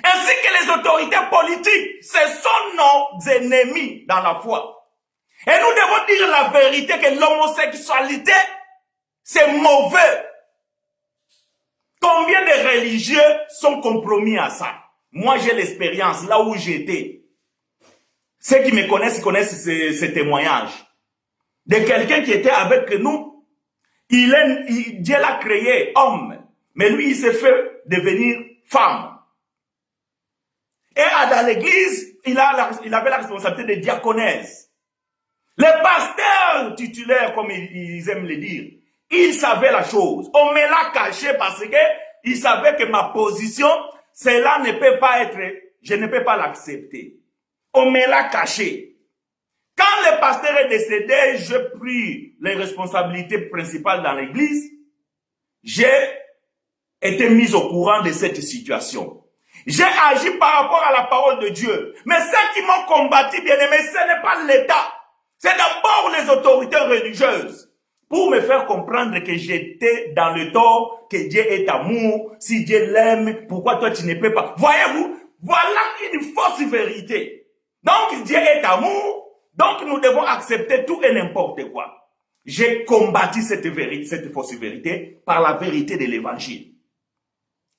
Ainsi que les autorités politiques, ce sont nos ennemis dans la foi. Et nous devons dire la vérité que l'homosexualité, c'est mauvais. Combien de religieux sont compromis à ça? Moi, j'ai l'expérience là où j'étais. Ceux qui me connaissent ces témoignages. De quelqu'un qui était avec nous. Dieu l'a créé homme. Mais lui, il s'est fait devenir femme. Et dans l'église, il avait la responsabilité de diaconesse. Les pasteurs titulaires, comme ils aiment le dire, ils savaient la chose. On me l'a caché parce que ils savaient que ma position, cela ne peut pas être, je ne peux pas l'accepter. On me l'a caché. Quand le pasteur est décédé, j'ai pris les responsabilités principales dans l'église. J'ai été mis au courant de cette situation. J'ai agi par rapport à la parole de Dieu. Mais ceux qui m'ont combattu, bien aimé, ce n'est pas l'État. C'est d'abord les autorités religieuses. pour me faire comprendre que j'étais dans le tort, que Dieu est amour, si Dieu l'aime, pourquoi toi tu ne peux pas? Voyez-vous, voilà une fausse vérité. Donc Dieu est amour, donc nous devons accepter tout et n'importe quoi. J'ai combattu cette vérité, cette fausse vérité par la vérité de l'évangile.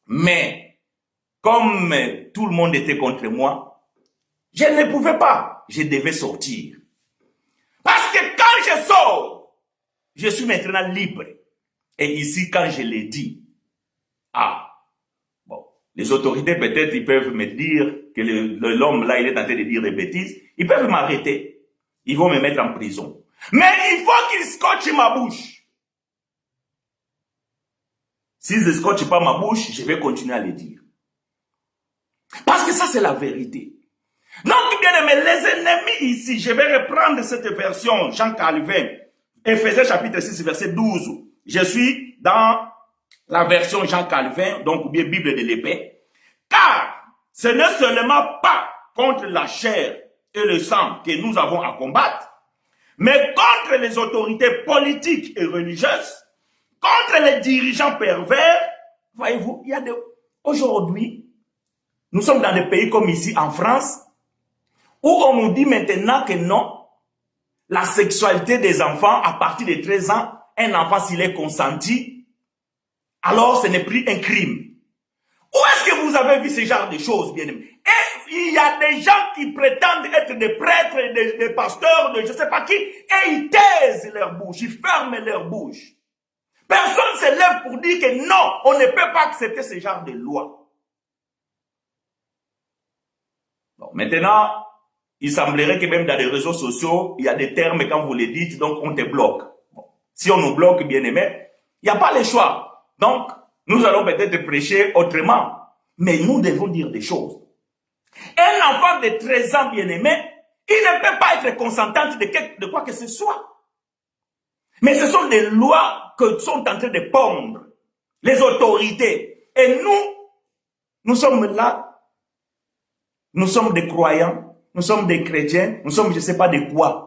Mais, comme tout le monde était contre moi, je ne pouvais pas, je devais sortir. Parce que quand je sors, je suis maintenant libre. Et ici, quand je l'ai dit, bon, les autorités peut-être, ils peuvent me dire que l'homme là, il est en train de dire des bêtises, ils peuvent m'arrêter, ils vont me mettre en prison. Mais il faut qu'ils scotchent ma bouche. S'ils ne scotchent pas ma bouche, je vais continuer à le dire. Parce que ça, c'est la vérité. Donc, bien aimé, les ennemis ici, je vais reprendre cette version, Jean Calvin, Éphésiens chapitre 6, verset 12. Je suis dans la version Jean Calvin, donc ou bien Bible de l'épée. Car ce n'est seulement pas contre la chair et le sang que nous avons à combattre, mais contre les autorités politiques et religieuses, contre les dirigeants pervers. Voyez-vous, il y a aujourd'hui, nous sommes dans des pays comme ici en France, où on nous dit maintenant que non, la sexualité des enfants à partir de 13 ans, un enfant s'il est consenti, alors ce n'est plus un crime. Où est-ce que vous avez vu ce genre de choses, bien aimés? Et il y a des gens qui prétendent être des prêtres, des pasteurs, de je ne sais pas qui, et ils taisent leur bouche, ils ferment leur bouche. Personne ne se lève pour dire que non, on ne peut pas accepter ce genre de loi. Bon, maintenant, il semblerait que même dans les réseaux sociaux, il y a des termes quand vous les dites, donc on te bloque. Bon, si on nous bloque, bien aimé, il n'y a pas le choix. Donc, nous allons peut-être prêcher autrement, mais nous devons dire des choses. Un enfant de 13 ans, bien aimé, il ne peut pas être consentant de quoi que ce soit. Mais ce sont des lois que sont en train de pondre les autorités. Et nous sommes là, nous sommes des croyants, nous sommes des chrétiens, nous sommes je ne sais pas de quoi.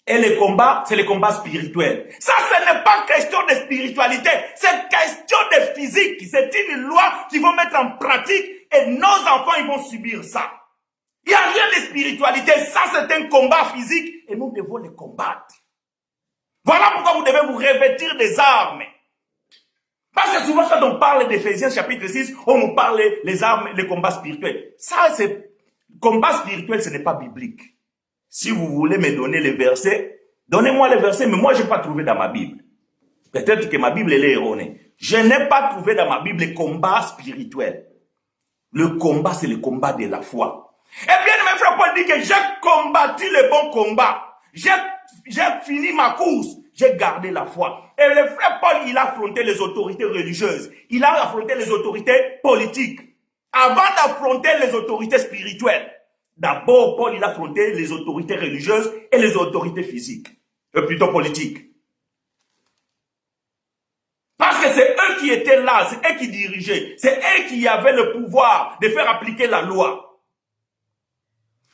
Et le combat, c'est le combat spirituel. Ça, ce n'est pas question de spiritualité, c'est question de physique. C'est une loi qu'ils vont mettre en pratique et nos enfants, ils vont subir ça. Il n'y a rien de spiritualité, ça c'est un combat physique et nous devons le combattre. Voilà pourquoi vous devez vous revêtir des armes. Parce que souvent quand on parle d'Éphésiens chapitre 6, on nous parle les armes, les combats spirituels. Ça c'est, combat spirituel ce n'est pas biblique. Si vous voulez me donner les versets, donnez-moi les versets, mais moi je n'ai pas trouvé dans ma Bible. Peut-être que ma Bible elle est erronée. Je n'ai pas trouvé dans ma Bible combat spirituel. Le combat c'est le combat de la foi. Eh bien mes frères, Paul dit que j'ai combattu le bon combat. J'ai fini ma course, j'ai gardé la foi. Et le frère Paul, il a affronté les autorités religieuses. Il a affronté les autorités politiques. Avant d'affronter les autorités spirituelles. D'abord, Paul, il a affronté les autorités religieuses et les autorités physiques. Plutôt politiques. Parce que c'est eux qui étaient là, c'est eux qui dirigeaient. C'est eux qui avaient le pouvoir de faire appliquer la loi.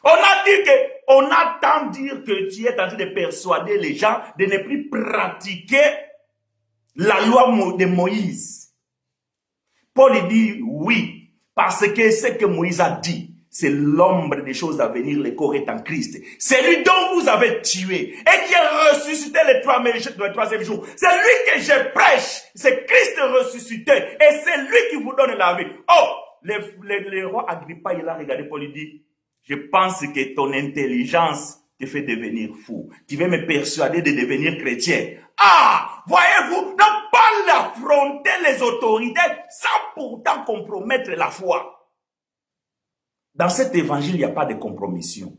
On a dit que, on a tant dire que tu es en train de persuader les gens de ne plus pratiquer la loi de Moïse. Paul dit oui, parce que ce que Moïse a dit, c'est l'ombre des choses à venir, le corps est en Christ. C'est lui dont vous avez tué et qui est ressuscité le troisième jour. C'est lui que je prêche, c'est Christ ressuscité et c'est lui qui vous donne la vie. Oh, le roi Agrippa, il a regardé Paul, il dit, je pense que ton intelligence te fait devenir fou. Tu veux me persuader de devenir chrétien. Ah, voyez-vous, donc Paul affronter les autorités sans pourtant compromettre la foi. Dans cet évangile, il n'y a pas de compromission.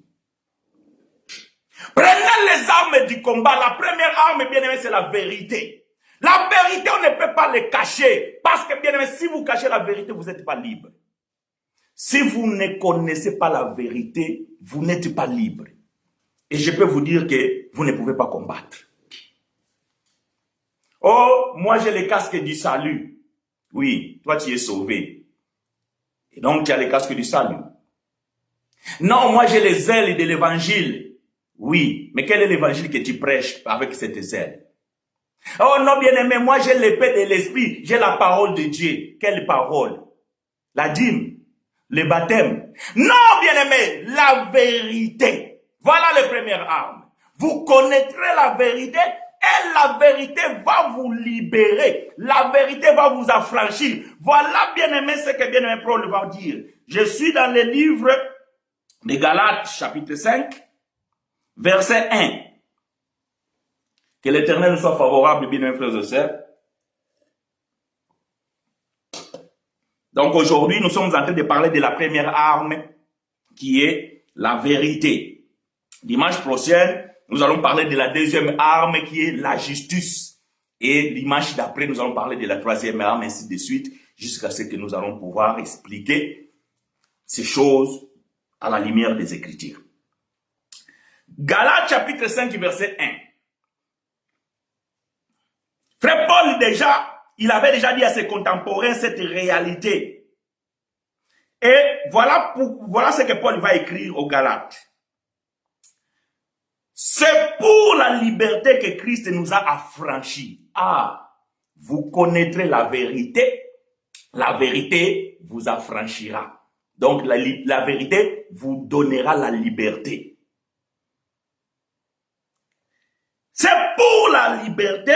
Prenez les armes du combat. La première arme, bien aimé, c'est la vérité. La vérité, on ne peut pas le cacher. Parce que, bien aimé, si vous cachez la vérité, vous n'êtes pas libre. Si vous ne connaissez pas la vérité, vous n'êtes pas libre. Et je peux vous dire que vous ne pouvez pas combattre. Oh, moi j'ai le casque du salut. Oui, toi tu es sauvé. Et donc tu as le casque du salut. Non, moi j'ai les ailes de l'évangile. Oui, mais quel est l'évangile que tu prêches avec cette aile? Oh non, bien-aimé, moi j'ai l'épée de l'esprit, j'ai la parole de Dieu. Quelle parole? La dîme, le baptême. Non, bien-aimé, la vérité. Voilà les premières armes. Vous connaîtrez la vérité et la vérité va vous libérer. La vérité va vous affranchir. Voilà, bien-aimé, ce que bien-aimé Paul va dire. Je suis dans le livre de Galates, chapitre 5, verset 1. Que l'Éternel nous soit favorable, bien-aimés frères et sœurs. Donc aujourd'hui, nous sommes en train de parler de la première arme qui est la vérité. Dimanche prochain, nous allons parler de la deuxième arme qui est la justice. Et dimanche d'après, nous allons parler de la troisième arme, ainsi de suite, jusqu'à ce que nous allons pouvoir expliquer ces choses à la lumière des Écritures. Galates chapitre 5, verset 1. Frère Paul il avait déjà dit à ses contemporains cette réalité. Et voilà ce que Paul va écrire aux Galates. C'est pour la liberté que Christ nous a affranchis. Ah, vous connaîtrez la vérité vous affranchira. Donc la vérité vous donnera la liberté. C'est pour la liberté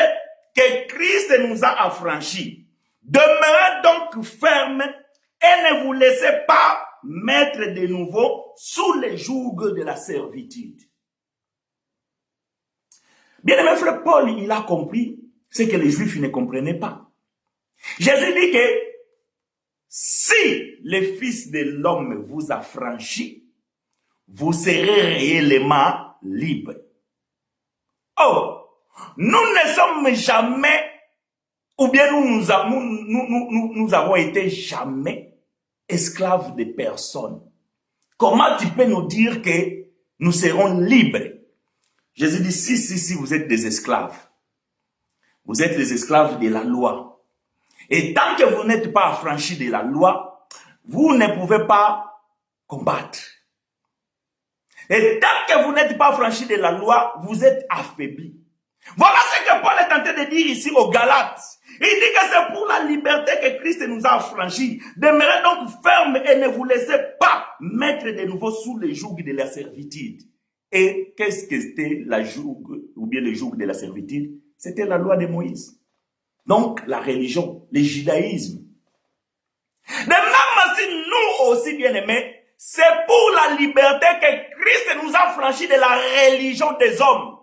que Christ nous a affranchis. Demeurez donc fermes et ne vous laissez pas mettre de nouveau sous le joug de la servitude. Bien-aimé frère Paul, il a compris ce que les Juifs ne comprenaient pas. Jésus dit que si le Fils de l'homme vous affranchit, vous serez réellement libre. Oh, nous ne sommes jamais, ou bien nous avons été jamais esclaves de personne. Comment tu peux nous dire que nous serons libres? Jésus dit, si, vous êtes des esclaves. Vous êtes des esclaves de la loi. Et tant que vous n'êtes pas affranchis de la loi, vous ne pouvez pas combattre. Et tant que vous n'êtes pas affranchis de la loi, vous êtes affaiblis. Voilà ce que Paul est en train de dire ici aux Galates. Il dit que c'est pour la liberté que Christ nous a affranchis. Demeurez donc fermes et ne vous laissez pas mettre de nouveau sous le joug de la servitude. Et qu'est-ce que c'était la joug, ou bien le joug de la servitude? C'était la loi de Moïse. Donc, la religion, le judaïsme. De même si nous aussi, bien-aimés, c'est pour la liberté que Christ nous a affranchis de la religion des hommes.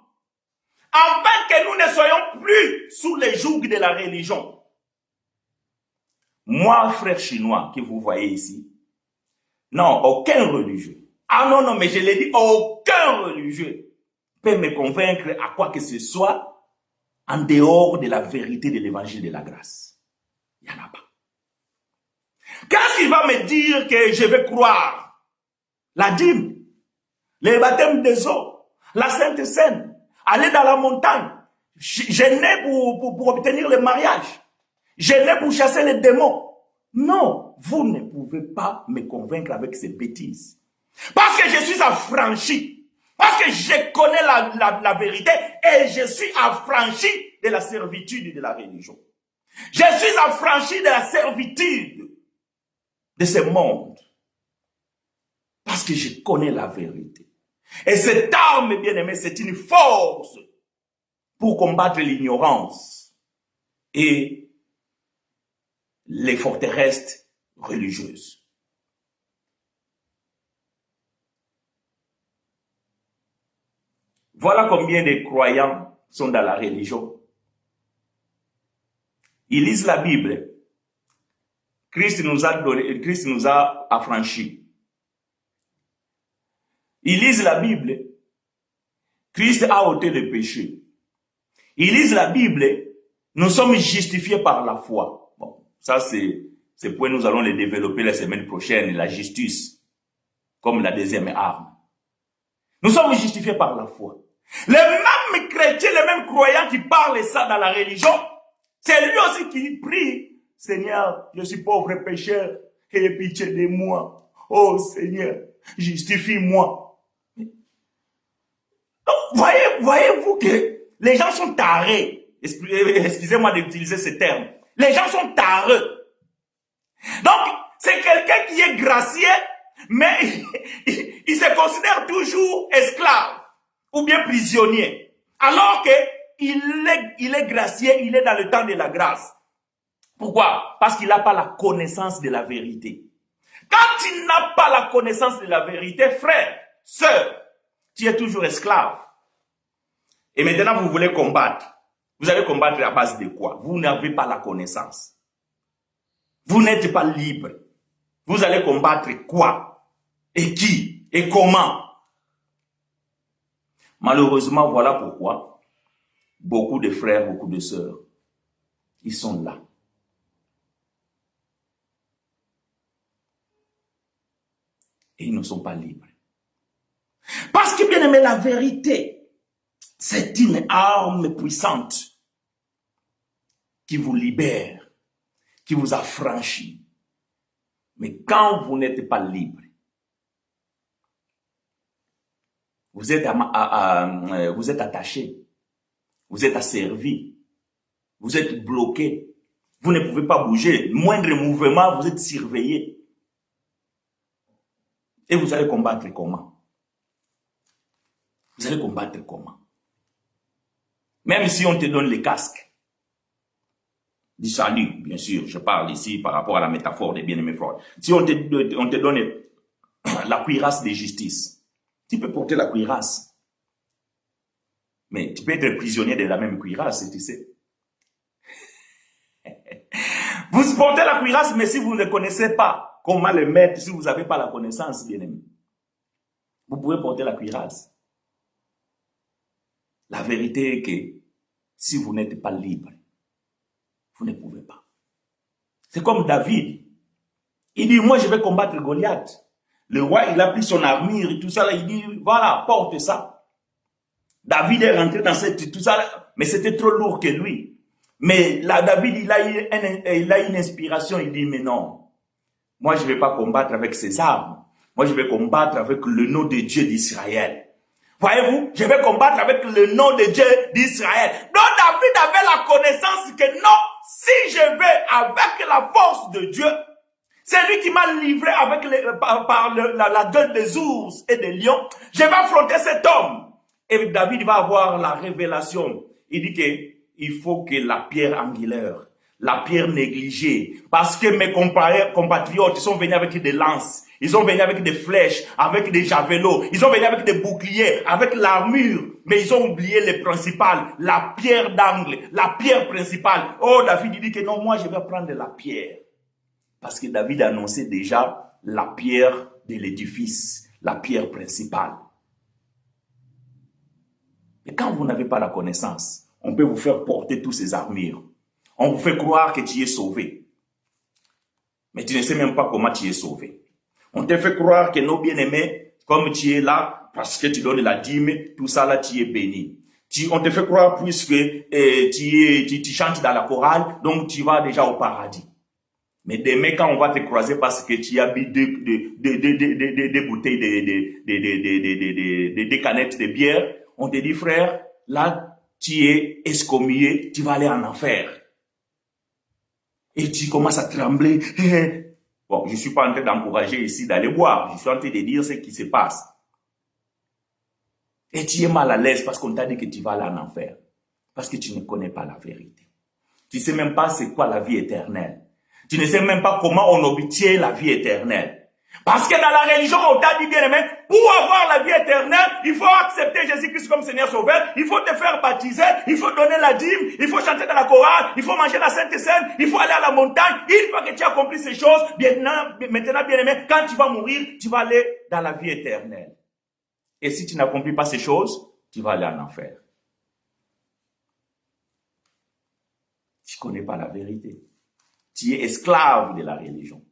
Afin que nous ne soyons plus sous le joug de la religion. Moi, frère chinois, que vous voyez ici, non, aucun religieux. Ah non, mais je l'ai dit, aucun religieux peut me convaincre à quoi que ce soit en dehors de la vérité de l'évangile de la grâce. Il n'y en a pas. Qu'est-ce qu'il va me dire que je vais croire? La dîme, le baptême des eaux, la Sainte Seine, aller dans la montagne, gêner pour obtenir le mariage, gêner pour chasser les démons. Non, vous ne pouvez pas me convaincre avec ces bêtises. Parce que je suis affranchi. Parce que je connais la vérité et je suis affranchi de la servitude de la religion. Je suis affranchi de la servitude de ce monde. Parce que je connais la vérité. Et cette arme, bien aimée, c'est une force pour combattre l'ignorance et les forteresses religieuses. Voilà combien de croyants sont dans la religion. Ils lisent la Bible. Christ nous a affranchis. Ils lisent la Bible. Christ a ôté le péché. Ils lisent la Bible. Nous sommes justifiés par la foi. Bon, ça c'est point nous allons le développer la semaine prochaine, la justice, comme la deuxième arme. Nous sommes justifiés par la foi. Les mêmes chrétiens, les mêmes croyants qui parlent ça dans la religion, c'est lui aussi qui prie. Seigneur, je suis pauvre pécheur, ayez pitié de moi. Oh Seigneur, justifie-moi. Donc, voyez-vous que les gens sont tarés. Excusez-moi d'utiliser ce terme. Les gens sont tareux. Donc, c'est quelqu'un qui est gracié, mais il se considère toujours esclave ou bien prisonnier. Alors que il est gracié, il est dans le temps de la grâce. Pourquoi? Parce qu'il n'a pas la connaissance de la vérité. Quand il n'a pas la connaissance de la vérité, frère, sœur, tu es toujours esclave. Et maintenant, vous voulez combattre. Vous allez combattre à base de quoi? Vous n'avez pas la connaissance. Vous n'êtes pas libre. Vous allez combattre quoi? Et qui? Et comment? Malheureusement, voilà pourquoi beaucoup de frères, beaucoup de sœurs, ils sont là. Et ils ne sont pas libres. Parce que, bien aimé, la vérité, c'est une arme puissante qui vous libère, qui vous affranchit. Mais quand vous n'êtes pas libre, vous êtes attaché, vous êtes asservi, vous êtes bloqué, vous ne pouvez pas bouger. Moindre mouvement, vous êtes surveillé. Et vous allez combattre comment? Vous allez combattre comment? Même si on te donne les casques, du salut, bien sûr, je parle ici par rapport à la métaphore des bien-aimés frères. Si on te donne la cuirasse de justice, tu peux porter la cuirasse. Mais tu peux être prisonnier de la même cuirasse, tu sais. Vous portez la cuirasse, mais si vous ne connaissez pas comment le mettre, si vous n'avez pas la connaissance, bien-aimé, vous pouvez porter la cuirasse. La vérité est que si vous n'êtes pas libre, vous ne pouvez pas. C'est comme David. Il dit, moi je vais combattre Goliath. Le roi, il a pris son armure et tout ça, là, il dit, voilà, porte ça. David est rentré dans tout ça, là, mais c'était trop lourd que lui. Mais là, David, il a une inspiration, il dit, mais non, moi je ne vais pas combattre avec ces armes. Moi je vais combattre avec le nom de Dieu d'Israël. Voyez-vous, je vais combattre avec le nom de Dieu d'Israël. Donc David avait la connaissance que non, si je vais avec la force de Dieu, c'est lui qui m'a livré avec la gueule des ours et des lions. Je vais affronter cet homme. Et David va avoir la révélation. Il dit qu'il faut que la pierre angulaire, la pierre négligée, parce que mes compatriotes, ils sont venus avec des lances. Ils sont venus avec des flèches, avec des javelots. Ils sont venus avec des boucliers, avec l'armure. Mais ils ont oublié le principal, la pierre d'angle, la pierre principale. Oh, David dit que non, moi je vais prendre la pierre. Parce que David annonçait déjà la pierre de l'édifice, la pierre principale. Et quand vous n'avez pas la connaissance, on peut vous faire porter toutes ces armures. On vous fait croire que tu es sauvé. Mais tu ne sais même pas comment tu es sauvé. On te fait croire que nos bien-aimés, comme tu es là, parce que tu donnes la dîme, tout ça là, tu es béni. On te fait croire puisque tu chantes dans la chorale, donc tu vas déjà au paradis. Mais demain, quand on va te croiser parce que tu as bu des bouteilles, des canettes de bière, on te dit, frère, là, tu es excommunié, tu vas aller en enfer. Et tu commences à trembler. Bon, je ne suis pas en train d'encourager ici d'aller boire. Je suis en train de dire ce qui se passe. Et tu es mal à l'aise parce qu'on t'a dit que tu vas aller en enfer. Parce que tu ne connais pas la vérité. Tu ne sais même pas c'est quoi la vie éternelle. Tu ne sais même pas comment on obtient la vie éternelle. Parce que dans la religion, on t'a dit, bien aimé, pour avoir la vie éternelle, il faut accepter Jésus-Christ comme Seigneur Sauveur, il faut te faire baptiser, il faut donner la dîme, il faut chanter dans la chorale, il faut manger la Sainte Seine, il faut aller à la montagne. Une fois que tu as accompli ces choses, maintenant, bien aimé, quand tu vas mourir, tu vas aller dans la vie éternelle. Et si tu n'accomplis pas ces choses, tu vas aller en enfer. Tu ne connais pas la vérité. Tu es esclave de la religion.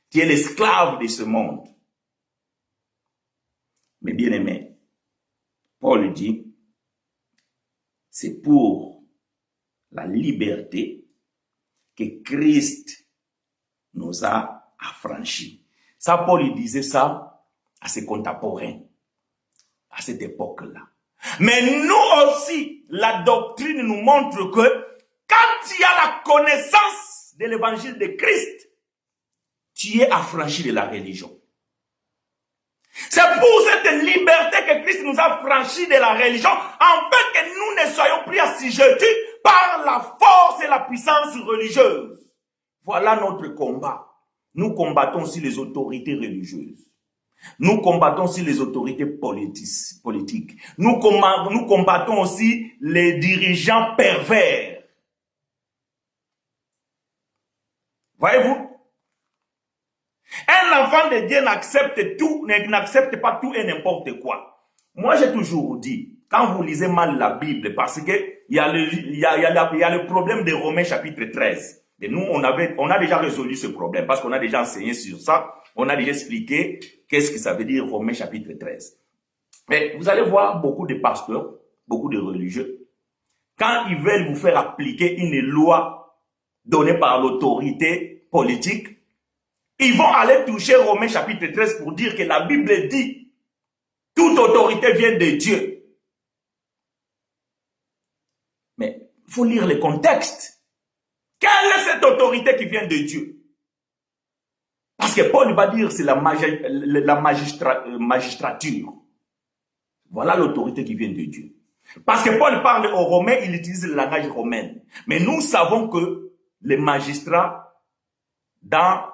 Tu es l'esclave de ce monde. Mais bien aimé, Paul dit, c'est pour la liberté que Christ nous a affranchis. Ça, Paul il disait ça à ses contemporains, à cette époque-là. Mais nous aussi, la doctrine nous montre que connaissance de l'évangile de Christ, tu es affranchi de la religion. C'est pour cette liberté que Christ nous a franchis de la religion, afin que nous ne soyons plus assujettis par la force et la puissance religieuse. Voilà notre combat. Nous combattons aussi les autorités religieuses. Nous combattons aussi les autorités politiques. Nous combattons aussi les dirigeants pervers. Voyez-vous? Un enfant de Dieu n'accepte tout, n'accepte pas tout et n'importe quoi. Moi, j'ai toujours dit, quand vous lisez mal la Bible, parce que il y a le problème de Romains chapitre 13. Et nous, on a déjà résolu ce problème, parce qu'on a déjà enseigné sur ça. On a déjà expliqué qu'est-ce que ça veut dire Romains chapitre 13. Mais vous allez voir beaucoup de pasteurs, beaucoup de religieux, quand ils veulent vous faire appliquer une loi donnée par l'autorité politique, ils vont aller toucher Romains chapitre 13 pour dire que la Bible dit toute autorité vient de Dieu. Mais il faut lire le contexte. Quelle est cette autorité qui vient de Dieu? Parce que Paul va dire c'est la magistrature. Voilà l'autorité qui vient de Dieu. Parce que Paul parle aux Romains, il utilise le langage romain. Mais nous savons que les magistrats dans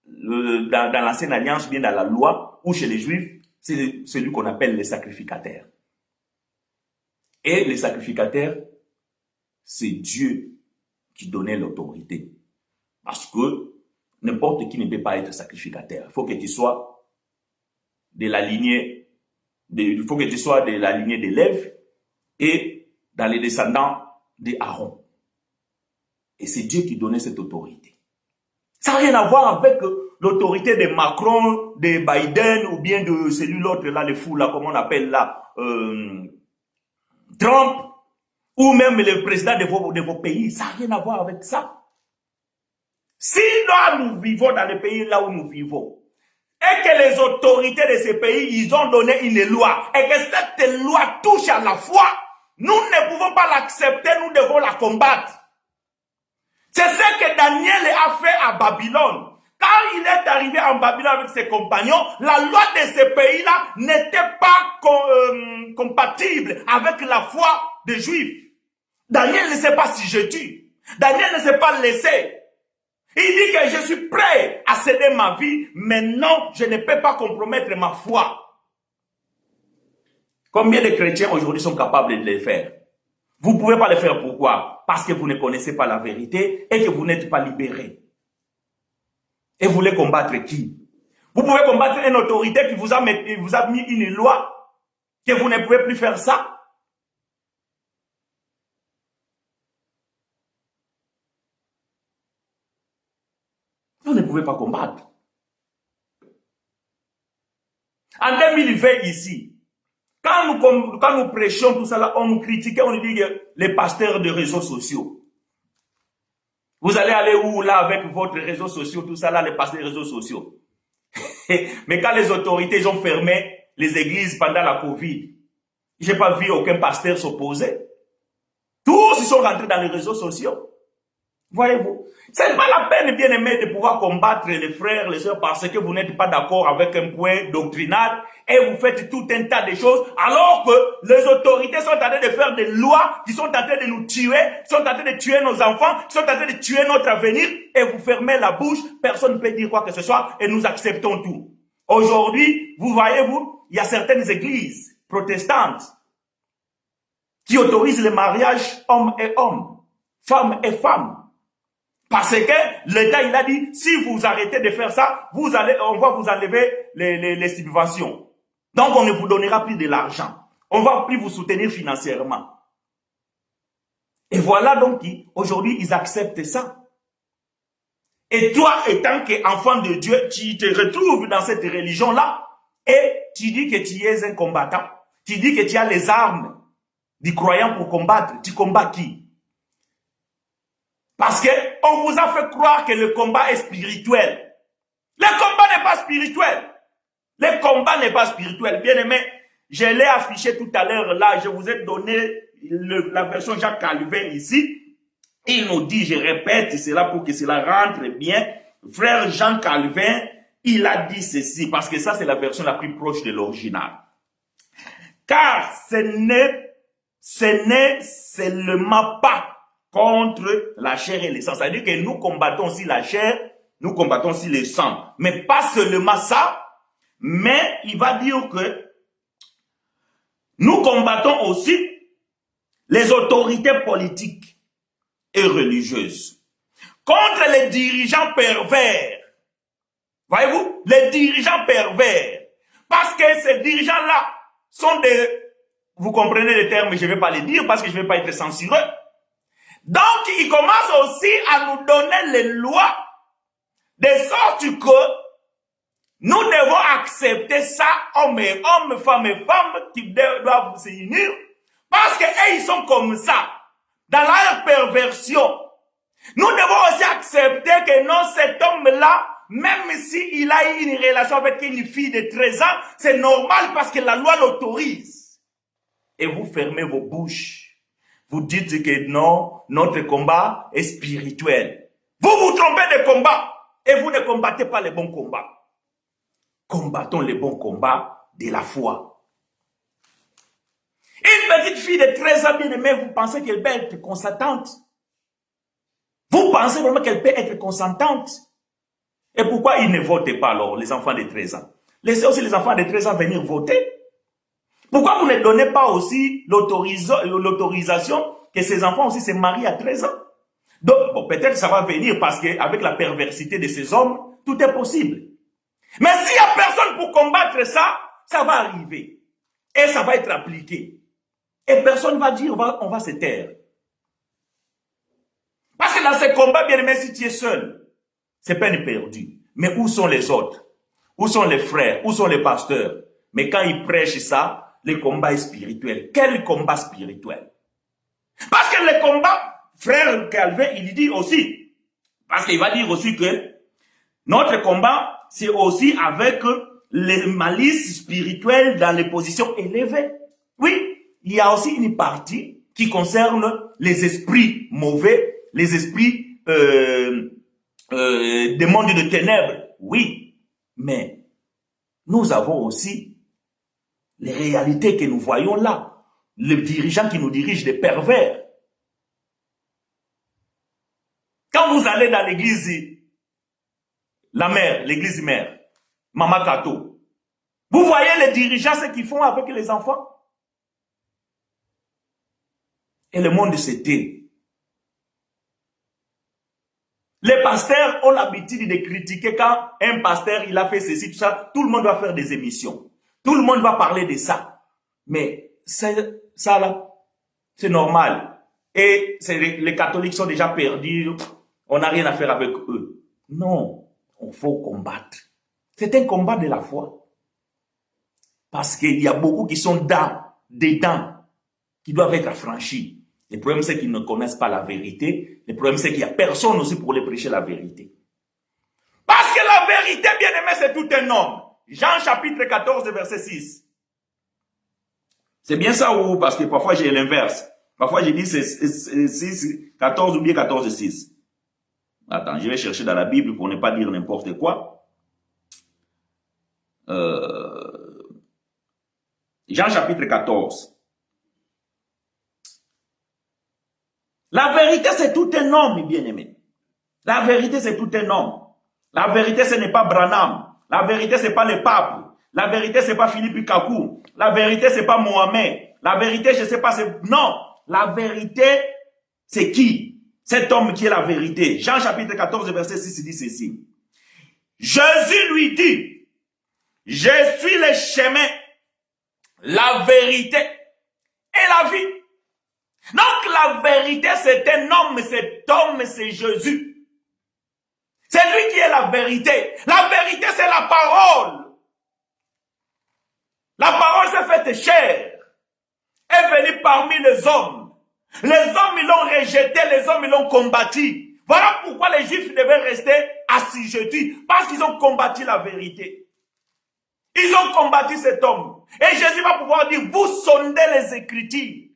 l'ancienne alliance, bien dans la loi, ou chez les Juifs, c'est celui qu'on appelle les sacrificataires. Et les sacrificataires, c'est Dieu qui donnait l'autorité. Parce que n'importe qui ne peut pas être sacrificateur. Il faut que tu sois de la lignée de Lévi et dans les descendants d'Aaron. Et c'est Dieu qui donnait cette autorité. Ça n'a rien à voir avec l'autorité de Macron, de Biden ou bien de celui-l'autre là, le fou là, comment on appelle là, Trump, ou même le président de vos pays. Ça n'a rien à voir avec ça. Si là nous vivons dans le pays là où nous vivons, et que les autorités de ces pays, ils ont donné une loi, et que cette loi touche à la foi, nous ne pouvons pas l'accepter, nous devons la combattre. C'est ce que Daniel a fait à Babylone. Quand il est arrivé en Babylone avec ses compagnons, la loi de ce pays-là n'était pas compatible avec la foi des Juifs. Daniel ne s'est pas sujeté. Daniel ne s'est pas laissé. Il dit que je suis prêt à céder ma vie, mais non, je ne peux pas compromettre ma foi. Combien de chrétiens aujourd'hui sont capables de le faire? Vous ne pouvez pas le faire, pourquoi? Parce que vous ne connaissez pas la vérité et que vous n'êtes pas libéré. Et vous voulez combattre qui? Vous pouvez combattre une autorité qui vous a mis une loi, que vous ne pouvez plus faire ça? Vous ne pouvez pas combattre. En 2020 ici, quand nous prêchions tout ça là, on nous critiquait, on nous dit que les pasteurs de réseaux sociaux. Vous allez aller où là avec votre réseaux sociaux, tout ça là, les pasteurs de réseaux sociaux. Mais quand les autorités ont fermé les églises pendant la Covid, je n'ai pas vu aucun pasteur s'opposer. Tous ils sont rentrés dans les réseaux sociaux. Voyez-vous, ce n'est pas la peine, bien aimé, de pouvoir combattre les frères, les sœurs, parce que vous n'êtes pas d'accord avec un point doctrinal et vous faites tout un tas de choses, alors que les autorités sont en train de faire des lois qui sont en train de nous tuer, sont en train de tuer nos enfants, sont en train de tuer notre avenir, et vous fermez la bouche, personne ne peut dire quoi que ce soit, et nous acceptons tout. Aujourd'hui, vous voyez-vous, il y a certaines églises protestantes qui autorisent le mariage homme et homme, femme et femme. Parce que l'État, il a dit, si vous arrêtez de faire ça, on va vous enlever les subventions. Donc, on ne vous donnera plus de l'argent. On ne va plus vous soutenir financièrement. Et voilà donc, aujourd'hui, ils acceptent ça. Et toi, étant qu'enfant de Dieu, tu te retrouves dans cette religion-là et tu dis que tu es un combattant. Tu dis que tu as les armes du croyant pour combattre. Tu combats qui? Parce qu'on vous a fait croire que le combat est spirituel. Le combat n'est pas spirituel. Le combat n'est pas spirituel. Bien aimé, je l'ai affiché tout à l'heure là. Je vous ai donné la version Jacques Calvin ici. Il nous dit, je répète cela pour que cela rentre bien, frère Jean Calvin, il a dit ceci, parce que ça c'est la version la plus proche de l'original. Car ce n'est seulement pas contre la chair et le sang. C'est-à-dire que nous combattons aussi la chair, nous combattons aussi le sang. Mais pas seulement ça, mais il va dire que nous combattons aussi les autorités politiques et religieuses contre les dirigeants pervers. Voyez-vous, les dirigeants pervers. Parce que ces dirigeants-là sont des... Vous comprenez les termes, je ne vais pas les dire parce que je ne vais pas être censureux. Donc, ils commencent aussi à nous donner les lois de sorte que nous devons accepter ça, hommes et hommes, femmes et femmes, qui doivent se unir. Parce que ils sont comme ça, dans leur perversion. Nous devons aussi accepter que non, cet homme-là, même s'il a eu une relation avec une fille de 13 ans, c'est normal parce que la loi l'autorise. Et vous fermez vos bouches. Vous dites que non, notre combat est spirituel. Vous vous trompez de combat et vous ne combattez pas les bons combats. Combattons les bons combats de la foi. Une petite fille de 13 ans, bien aimée, vous pensez qu'elle peut être consentante? Vous pensez vraiment qu'elle peut être consentante? Et pourquoi ils ne votent pas alors, les enfants de 13 ans? Laissez aussi les enfants de 13 ans venir voter. Pourquoi vous ne donnez pas aussi l'autorisation que ces enfants aussi se marient à 13 ans? Donc, bon, peut-être ça va venir parce qu'avec la perversité de ces hommes, tout est possible. Mais s'il n'y a personne pour combattre ça, ça va arriver. Et ça va être appliqué. Et personne va dire, on va se taire. Parce que dans ces combats, bien aimé, si tu es seul, c'est peine perdue. Mais où sont les autres? Où sont les frères? Où sont les pasteurs? Mais quand ils prêchent ça, le combat est spirituel. Quel combat spirituel? Parce que le combat, frère Calvin, il dit aussi, parce qu'il va dire aussi que notre combat, c'est aussi avec les malices spirituelles dans les positions élevées. Oui, il y a aussi une partie qui concerne les esprits mauvais, les esprits des mondes de ténèbres. Oui, mais nous avons aussi les réalités que nous voyons là. Les dirigeants qui nous dirigent, des pervers. Quand vous allez dans l'église, la mère, l'église mère, Maman Kato, vous voyez les dirigeants, ce qu'ils font avec les enfants? Et le monde se tait. Les pasteurs ont l'habitude de critiquer quand un pasteur, il a fait ceci, tout ça. Tout le monde va faire des émissions. Tout le monde va parler de ça. Mais ça là, c'est normal. Et les catholiques sont déjà perdus. On n'a rien à faire avec eux. Non, il faut combattre. C'est un combat de la foi. Parce qu'il y a beaucoup qui sont dedans, qui doivent être affranchis. Le problème, c'est qu'ils ne connaissent pas la vérité. Le problème, c'est qu'il n'y a personne aussi pour les prêcher la vérité. Parce que la vérité, bien aimé, c'est tout un homme. Jean chapitre 14, verset 6. C'est bien ça ou parce que parfois j'ai l'inverse. Parfois j'ai dit c'est 6, 14 ou bien 14, 6. Attends, je vais chercher dans la Bible pour ne pas dire n'importe quoi. Jean chapitre 14. La vérité, c'est tout un homme, bien-aimé. La vérité, c'est tout un homme. La vérité, ce n'est pas Branham. La vérité, ce n'est pas le pape. La vérité, ce n'est pas Philippe Kakou. La vérité, ce n'est pas Mohamed. La vérité, je ne sais pas, c'est... Non. La vérité, c'est qui? Cet homme qui est la vérité. Jean chapitre 14, verset 6 dit ceci. Jésus lui dit, je suis le chemin, la vérité et la vie. Donc la vérité, c'est un homme, cet homme, c'est Jésus. C'est lui qui est la vérité. La vérité, c'est la parole. La parole s'est faite chair. Est venue parmi les hommes. Les hommes, ils l'ont rejeté, les hommes, ils l'ont combattu. Voilà pourquoi les Juifs devaient rester assujettis. Parce qu'ils ont combattu la vérité. Ils ont combattu cet homme. Et Jésus va pouvoir dire, vous sondez les Écritures.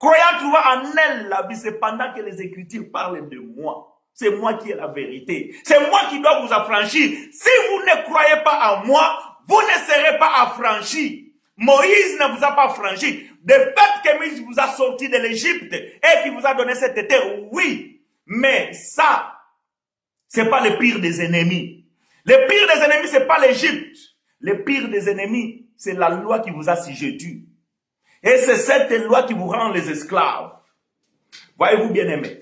Croyant trouver en elle la vie, c'est pendant que les Écritures parlent de moi. C'est moi qui ai la vérité. C'est moi qui dois vous affranchir. Si vous ne croyez pas en moi, vous ne serez pas affranchis. Moïse ne vous a pas franchi. De fait que Moïse vous a sorti de l'Égypte et qui vous a donné cette terre, oui. Mais ça, c'est pas le pire des ennemis. Le pire des ennemis, c'est pas l'Égypte. Le pire des ennemis, c'est la loi qui vous a assujetti. Et c'est cette loi qui vous rend les esclaves. Voyez-vous, bien-aimés.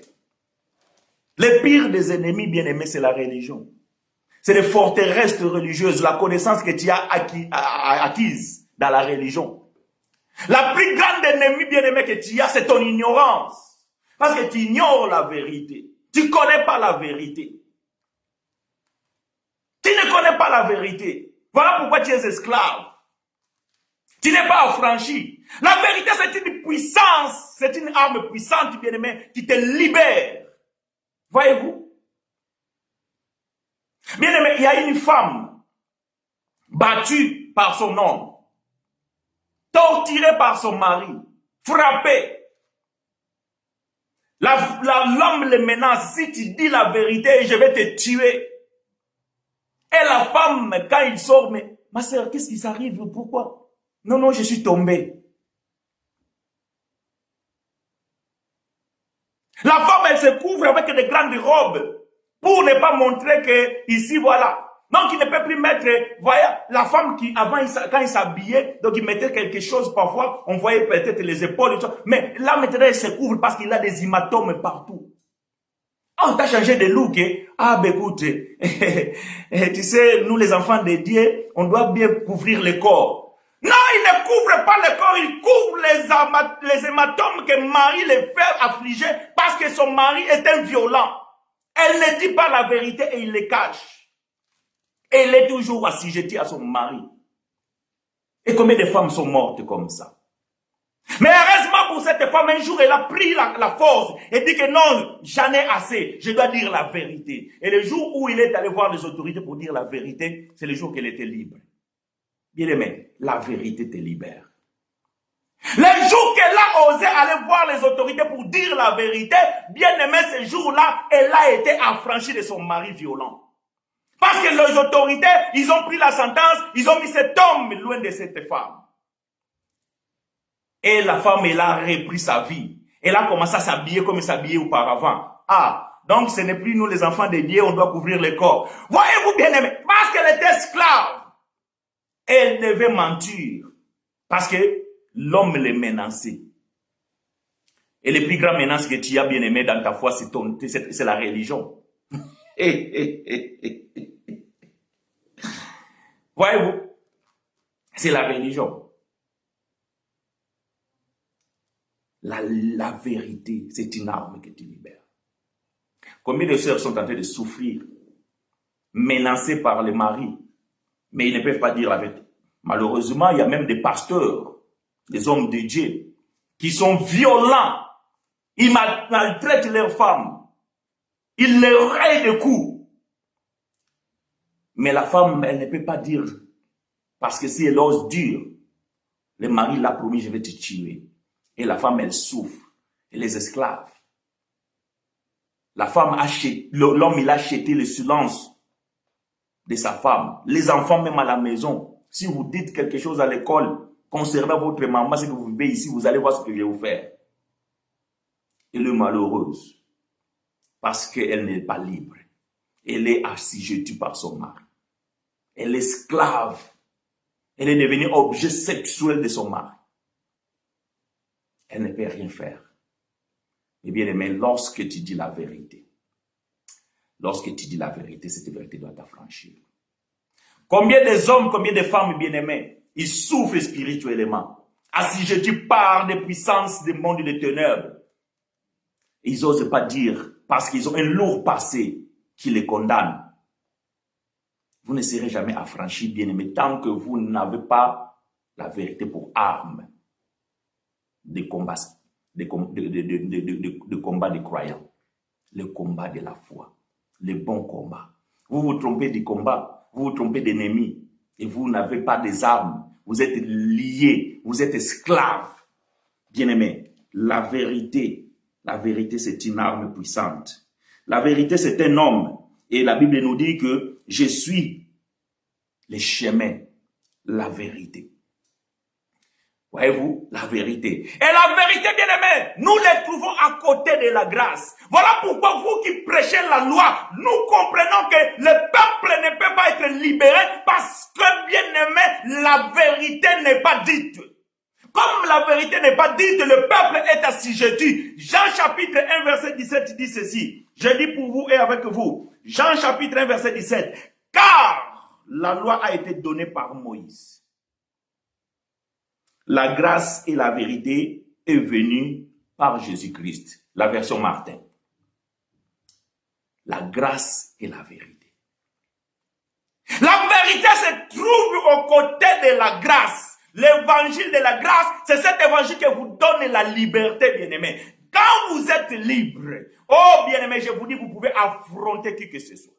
Le pire des ennemis, bien-aimés, c'est la religion. C'est les forteresses religieuses, la connaissance que tu as acquise dans la religion. La plus grande ennemie, bien-aimé, que tu as, c'est ton ignorance. Parce que tu ignores la vérité. Tu ne connais pas la vérité. Tu ne connais pas la vérité. Voilà pourquoi tu es esclave. Tu n'es pas affranchi. La vérité, c'est une puissance, c'est une arme puissante, bien-aimé, qui te libère. Voyez-vous? Bien-aimé, il y a une femme battue par son homme, torturée par son mari, frappée. L'homme le menace, si tu dis la vérité, je vais te tuer. Et la femme, quand il sort, mais ma soeur, qu'est-ce qui s'arrive? Pourquoi? Non, non, je suis tombée. La femme, elle se couvre avec des grandes robes pour ne pas montrer que ici, voilà. Donc, il ne peut plus mettre, voyez, la femme qui, avant, quand il s'habillait, donc il mettait quelque chose, parfois, on voyait peut-être les épaules et tout. Mais là, maintenant, elle se couvre parce qu'il a des hématomes partout. Oh, t'as changé de look, hein? Ah, ben écoute, tu sais, nous les enfants de Dieu, on doit bien couvrir le corps. Non, il ne couvre pas le corps, il couvre les hématomes que Marie les fait affliger parce que son mari est un violent. Elle ne dit pas la vérité et il les cache. Et elle est toujours assujettie à son mari. Et combien de femmes sont mortes comme ça? Mais heureusement pour cette femme, un jour, elle a pris la force et dit que non, j'en ai assez, je dois dire la vérité. Et le jour où il est allé voir les autorités pour dire la vérité, c'est le jour qu'elle était libre. Bien aimé, la vérité te libère. Le jour qu'elle a osé aller voir les autorités pour dire la vérité, bien aimé, ce jour-là, elle a été affranchie de son mari violent. Parce que les autorités, ils ont pris la sentence, ils ont mis cet homme loin de cette femme. Et la femme, elle a repris sa vie. Elle a commencé à s'habiller comme elle s'habillait auparavant. Ah, donc ce n'est plus nous les enfants de Dieu, on doit couvrir le corps. Voyez-vous bien aimé, parce qu'elle était esclave, elle devait mentir. Parce que l'homme les menaçait. Et les plus grandes menaces que tu as bien aimé dans ta foi, c'est la religion. Voyez-vous, c'est la religion. La vérité, c'est une arme qui te libère. Combien de sœurs sont en train de souffrir, menacées par les maris, mais ils ne peuvent pas dire la vérité. Malheureusement, il y a même des pasteurs, des hommes de Dieu, qui sont violents. Ils maltraitent leurs femmes. Ils les rayent de coups. Mais la femme, elle ne peut pas dire, parce que si elle ose dire, le mari l'a promis, je vais te tuer. Et la femme, elle souffre. Et les esclaves. La femme l'homme, il a acheté le silence de sa femme. Les enfants, même à la maison. Si vous dites quelque chose à l'école concernant votre maman, c'est que vous vivez ici, vous allez voir ce que je vais vous faire. Elle est malheureuse. Parce qu'elle n'est pas libre. Elle est assujettie par son mari. Elle est esclave. Elle est devenue objet sexuel de son mari. Elle ne peut rien faire. Eh bien aimé, lorsque tu dis la vérité, cette vérité doit t'affranchir. Combien des hommes, combien de femmes bien aimés, ils souffrent spirituellement, assujettis par des puissances des mondes des ténèbres. Ils n'osent pas dire, parce qu'ils ont un lourd passé qui les condamne. Vous ne serez jamais affranchis, bien aimé, tant que vous n'avez pas la vérité pour arme. De combat des croyants, le combat de la foi, le bon combat. Vous vous trompez du combat, vous vous trompez d'ennemis et vous n'avez pas des armes, vous êtes liés, vous êtes esclaves. Bien-aimés, la vérité, c'est une arme puissante. La vérité, c'est un homme. Et la Bible nous dit que je suis les chemins, la vérité. Voyez-vous, la vérité. Et la vérité, bien-aimés, nous les trouvons à côté de la grâce. Voilà pourquoi vous qui prêchez la loi, nous comprenons que le peuple ne peut pas être libéré parce que, bien-aimés, la vérité n'est pas dite. Comme la vérité n'est pas dite, le peuple est assujetti. Jean chapitre 1 verset 17 dit ceci. Je dis pour vous et avec vous. Jean chapitre 1 verset 17. Car la loi a été donnée par Moïse. La grâce et la vérité est venue par Jésus-Christ. La version Martin. La grâce et la vérité. La vérité se trouve aux côtés de la grâce. L'évangile de la grâce, c'est cet évangile qui vous donne la liberté, bien-aimé. Quand vous êtes libre, oh bien-aimé, je vous dis, vous pouvez affronter qui que ce soit.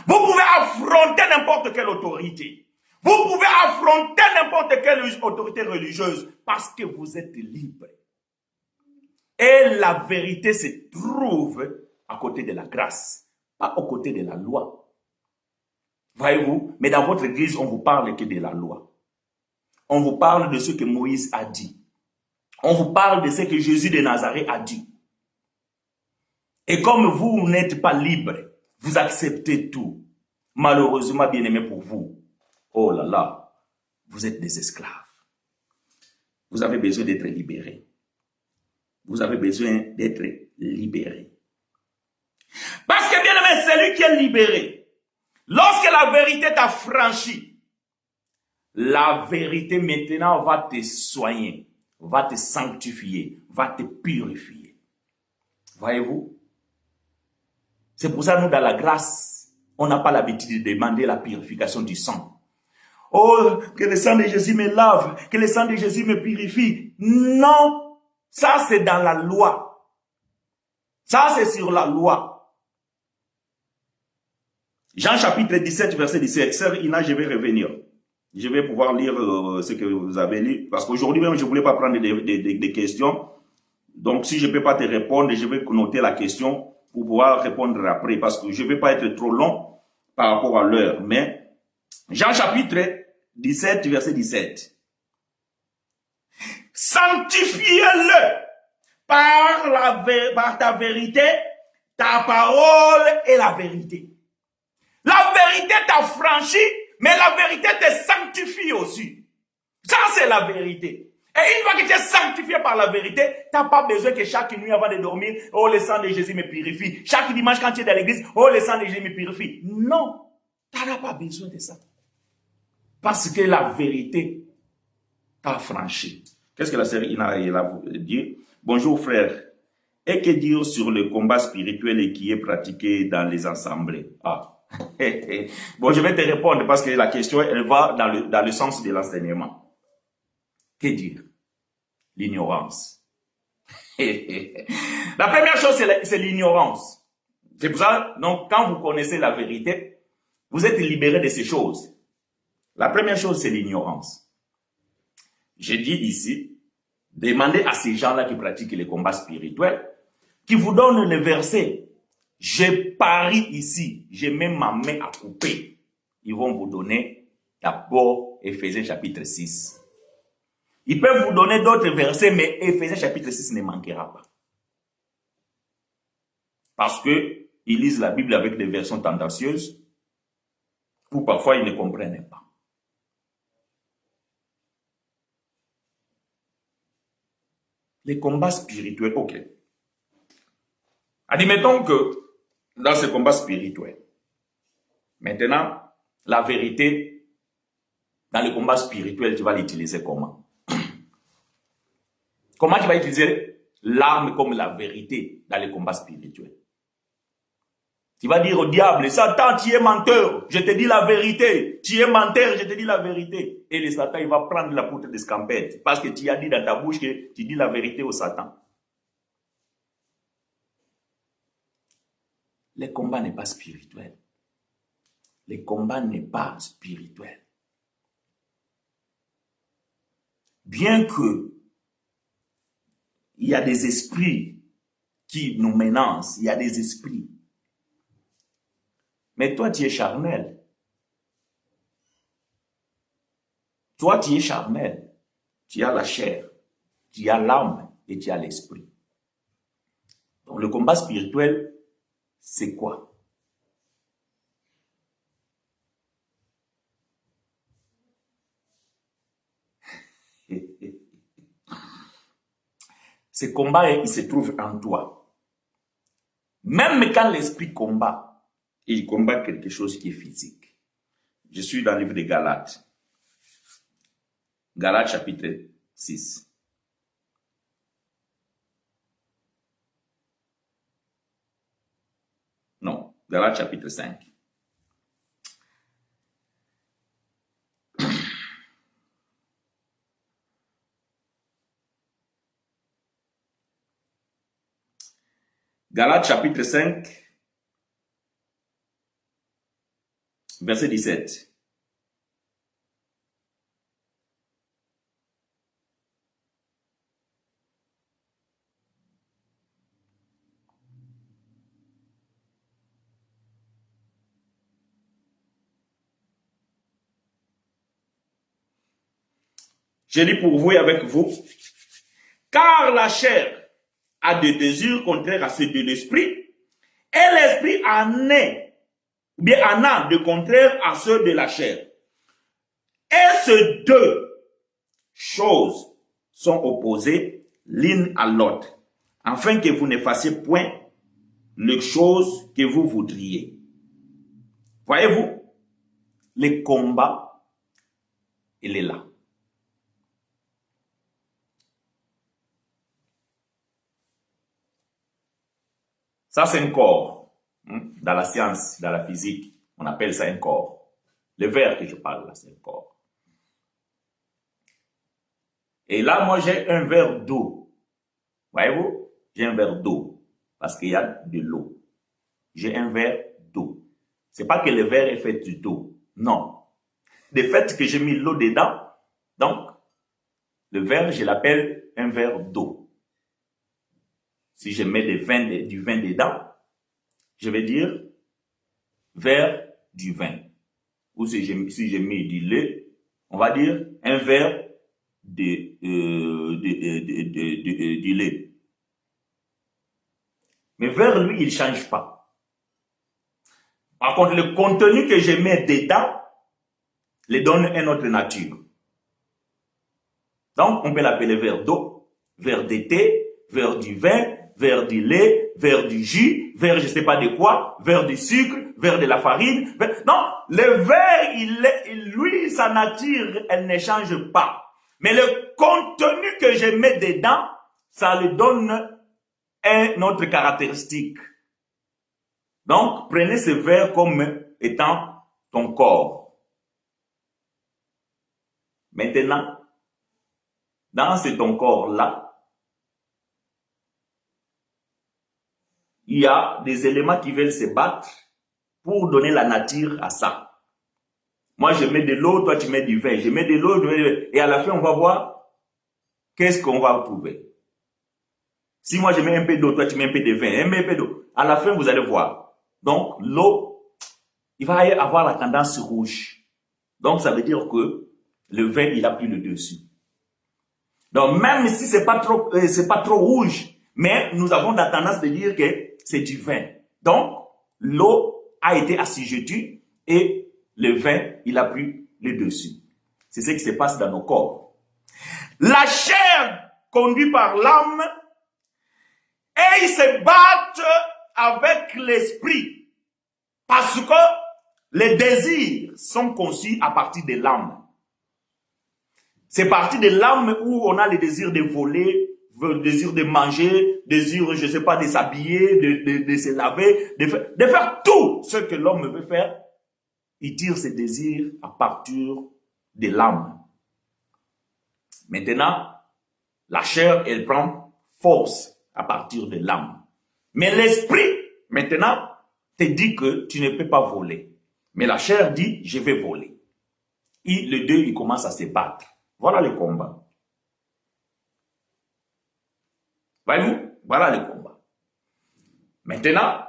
Vous pouvez affronter n'importe quelle autorité. Vous pouvez affronter n'importe quelle autorité religieuse parce que vous êtes libre. Et la vérité se trouve à côté de la grâce, pas aux côtés de la loi. Voyez-vous, mais dans votre église, on vous parle que de la loi. On vous parle de ce que Moïse a dit. On vous parle de ce que Jésus de Nazareth a dit. Et comme vous n'êtes pas libre, vous acceptez tout. Malheureusement, bien-aimé pour vous, oh là là, vous êtes des esclaves. Vous avez besoin d'être libérés. Vous avez besoin d'être libérés. Parce que, bien-aimé, c'est lui qui est libéré. Lorsque la vérité t'a franchi, la vérité maintenant va te soigner, va te sanctifier, va te purifier. Voyez-vous? C'est pour ça que nous, dans la grâce, on n'a pas l'habitude de demander la purification du sang. Oh, que le sang de Jésus me lave, que le sang de Jésus me purifie. Non, ça c'est dans la loi. Ça c'est sur la loi. Jean chapitre 17, verset 17. Sœur Ina, je vais revenir. Je vais pouvoir lire ce que vous avez lu. Parce qu'aujourd'hui même, je ne voulais pas prendre des questions. Donc, si je ne peux pas te répondre, je vais noter la question pour pouvoir répondre après. Parce que je ne vais pas être trop long par rapport à l'heure. Mais, Jean chapitre 17, verset 17. Sanctifie-le par ta vérité, ta parole est la vérité. La vérité t'a franchi, mais la vérité te sanctifie aussi. Ça, c'est la vérité. Et une fois que tu es sanctifié par la vérité, tu n'as pas besoin que chaque nuit avant de dormir, oh, le sang de Jésus me purifie. Chaque dimanche quand tu es dans l'église, oh, le sang de Jésus me purifie. Non, tu n'as pas besoin de ça. Parce que la vérité t'a franchi. Qu'est-ce que la sœur Ina dit? Bonjour frère. Et que dire sur le combat spirituel qui est pratiqué dans les assemblées? Ah. Bon, je vais te répondre parce que la question, elle va dans le sens de l'enseignement. Que dire? L'ignorance. La première chose, c'est l'ignorance. C'est pour ça, donc, quand vous connaissez la vérité, vous êtes libéré de ces choses. La première chose, c'est l'ignorance. J'ai dit ici, demandez à ces gens-là qui pratiquent les combats spirituels, qui vous donnent le verset. Je parie ici, j'ai même ma main à couper. Ils vont vous donner d'abord Éphésiens chapitre 6. Ils peuvent vous donner d'autres versets, mais Éphésiens chapitre 6 ne manquera pas. Parce que ils lisent la Bible avec des versions tendancieuses, ou parfois ils ne comprennent pas. Les combats spirituels, ok. Admettons que dans ce combat spirituel, maintenant, la vérité, dans le combat spirituel, tu vas l'utiliser comment? Comment tu vas utiliser l'arme comme la vérité dans le combat spirituel? Tu vas dire au diable, Satan, tu es menteur, je te dis la vérité. Tu es menteur, je te dis la vérité. Et le Satan, il va prendre la poutre de scampette parce que tu as dit dans ta bouche que tu dis la vérité au Satan. Le combat n'est pas spirituel. Le combat n'est pas spirituel. Bien que il y a des esprits qui nous menacent, il y a des esprits. Mais toi, tu es charnel. Toi, tu es charnel. Tu as la chair, tu as l'âme et tu as l'esprit. Donc, le combat spirituel, c'est quoi? Ce combat, il se trouve en toi. Même quand l'esprit combat, il combat quelque chose qui est physique. Je suis dans le livre de Galates. Galates chapitre 6. Non, Galates chapitre 5. Galates chapitre 5, verset 17. Je lis pour vous et avec vous. Car la chair a des désirs contraires à ceux de l'esprit, et l'esprit en a de contraires à ceux de la chair. Et ces deux choses sont opposées l'une à l'autre, afin que vous ne fassiez point les choses que vous voudriez. Voyez-vous, le combat, il est là. Ça, c'est un corps. Dans la science, dans la physique, on appelle ça un corps. Le verre que je parle là, c'est un corps. Et là, moi, j'ai un verre d'eau. Voyez-vous? J'ai un verre d'eau. Parce qu'il y a de l'eau. J'ai un verre d'eau. C'est pas que le verre est fait d'eau. Non. Le fait que j'ai mis l'eau dedans, donc, le verre, je l'appelle un verre d'eau. Si je mets du vin dedans, je vais dire verre du vin. Ou si je mets du lait, on va dire un verre du lait. Mais verre, lui, il ne change pas. Par contre, le contenu que je mets dedans, lui donne une autre nature. Donc, on peut l'appeler verre d'eau, verre de thé, verre du vin, verre du lait, verre du jus, verre je ne sais pas de quoi, verre du sucre, verre de la farine. Non, le verre, lui, sa nature, elle ne change pas. Mais le contenu que je mets dedans, ça lui donne une autre caractéristique. Donc, prenez ce verre comme étant ton corps. Maintenant, dans ton corps-là, il y a des éléments qui veulent se battre pour donner la nature à ça. Moi, je mets de l'eau, toi, tu mets du vin. Je mets de l'eau, et à la fin, on va voir qu'est-ce qu'on va trouver. Si moi, je mets un peu d'eau, toi, tu mets un peu de vin, un peu d'eau. À la fin, vous allez voir. Donc, l'eau, il va y avoir la tendance rouge. Donc, ça veut dire que le vin, il a pris le dessus. Donc, même si c'est pas trop rouge, mais nous avons la tendance de dire que c'est du vin. Donc, l'eau a été assujettie et le vin, il a pris le dessus. C'est ce qui se passe dans nos corps. La chair conduite par l'âme et ils se battent avec l'esprit parce que les désirs sont conçus à partir de l'âme. C'est parti de l'âme où on a le désir de voler, le désir de manger, désir, je ne sais pas, de s'habiller, de se laver, de faire tout ce que l'homme veut faire. Il tire ses désirs à partir de l'âme. Maintenant, la chair, elle prend force à partir de l'âme. Mais l'esprit, maintenant, te dit que tu ne peux pas voler. Mais la chair dit, je vais voler. Et les deux, ils commencent à se battre. Voilà le combat. Voyez-vous? Voilà le combat. Maintenant,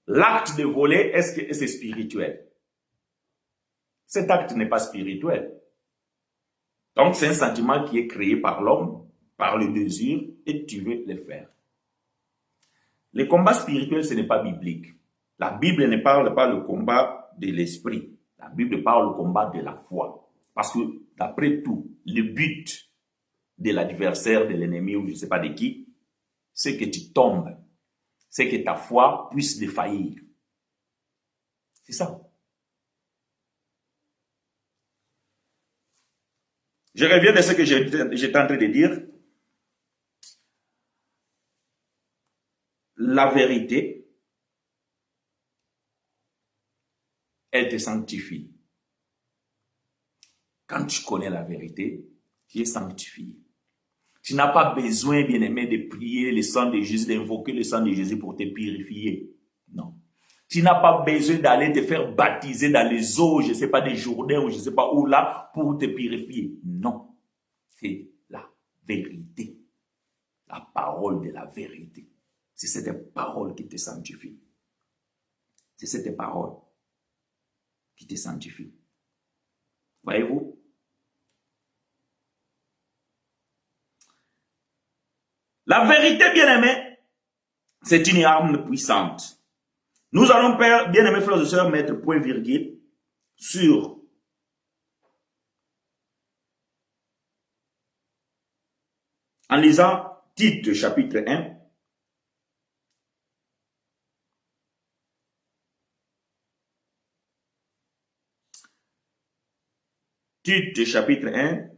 l'acte de voler, est-ce que c'est spirituel? Cet acte n'est pas spirituel. Donc, c'est un sentiment qui est créé par l'homme, par le désir, et tu veux le faire. Le combat spirituel, ce n'est pas biblique. La Bible ne parle pas le combat de l'esprit. La Bible parle le combat de la foi. Parce que, d'après tout, le but de l'adversaire, de l'ennemi, ou je ne sais pas de qui, c'est que tu tombes. C'est que ta foi puisse défaillir. C'est ça. Je reviens de ce que j'étais en train de dire. La vérité, elle te sanctifie. Quand tu connais la vérité, tu es sanctifié. Tu n'as pas besoin, bien-aimé, de prier le sang de Jésus, d'invoquer le sang de Jésus pour te purifier. Non. Tu n'as pas besoin d'aller te faire baptiser dans les eaux, je ne sais pas, des Jourdains ou je ne sais pas où là, pour te purifier. Non. C'est la vérité. La parole de la vérité. C'est cette parole qui te sanctifie. C'est cette parole qui te sanctifie. Voyez-vous? La vérité, bien-aimé, c'est une arme puissante. Nous allons, bien-aimés frères et sœurs, mettre point virgule sur en lisant Tite chapitre 1. Tite chapitre 1.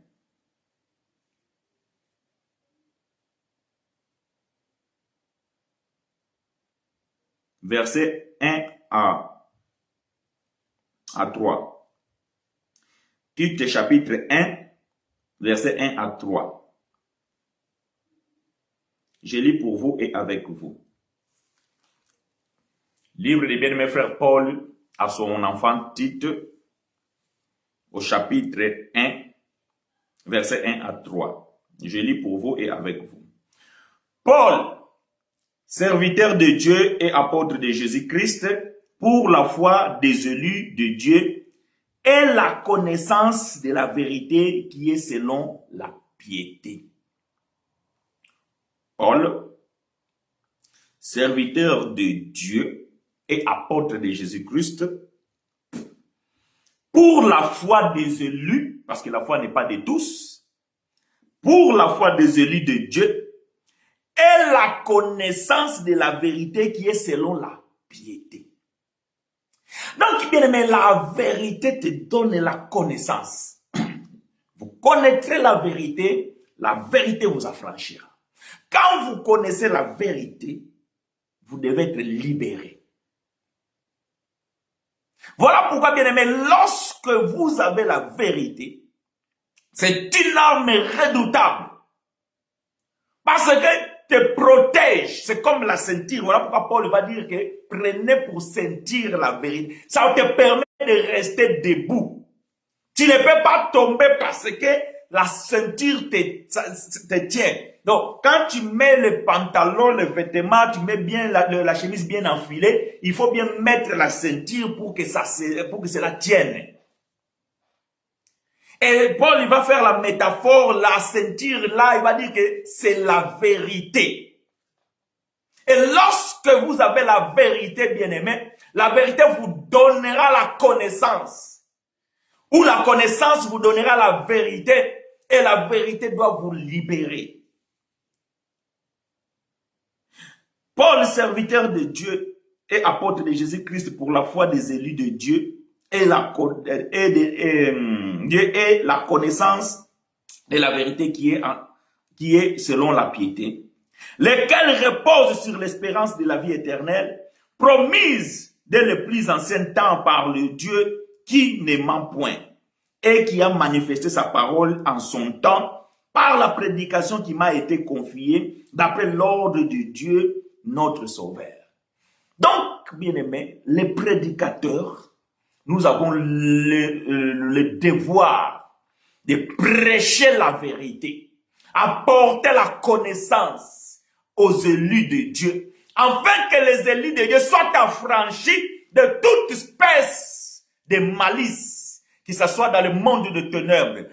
Verset 1 à 3. Tite chapitre 1, verset 1 à 3. Je lis pour vous et avec vous. Livre de bien-aimé frère Paul à son enfant Tite, au chapitre 1, verset 1 à 3. Je lis pour vous et avec vous. Paul, serviteur de Dieu et apôtre de Jésus-Christ, pour la foi des élus de Dieu et la connaissance de la vérité qui est selon la piété. Paul, serviteur de Dieu et apôtre de Jésus-Christ, pour la foi des élus, parce que la foi n'est pas de tous, pour la foi des élus de Dieu, et la connaissance de la vérité qui est selon la piété. Donc, bien aimé, la vérité te donne la connaissance. Vous connaîtrez la vérité vous affranchira. Quand vous connaissez la vérité, vous devez être libéré. Voilà pourquoi, bien aimé, lorsque vous avez la vérité, c'est une arme redoutable. Parce que te protège, c'est comme la ceinture. Voilà pourquoi Paul va dire que prenez pour ceinture la vérité. Ça te permet de rester debout. Tu ne peux pas tomber parce que la ceinture te tient. Donc, quand tu mets le pantalon, le vêtement, tu mets bien la chemise bien enfilée, il faut bien mettre la ceinture pour que cela tienne. Et Paul, il va faire la métaphore, la ceinture, là, il va dire que c'est la vérité. Et lorsque vous avez la vérité, bien-aimé, la vérité vous donnera la connaissance. Ou la connaissance vous donnera la vérité, et la vérité doit vous libérer. Paul, serviteur de Dieu et apôtre de Jésus-Christ pour la foi des élus de Dieu, et la connaissance de la vérité qui est selon la piété, lesquels reposent sur l'espérance de la vie éternelle, promise dès le plus ancien temps par le Dieu qui ne ment point, et qui a manifesté sa parole en son temps par la prédication qui m'a été confiée d'après l'ordre de Dieu, notre Sauveur. Donc, bien-aimés, les prédicateurs, nous avons le devoir de prêcher la vérité, apporter la connaissance, aux élus de Dieu, afin que les élus de Dieu soient affranchis de toute espèce de malice, que ce soit dans le monde de ténèbres,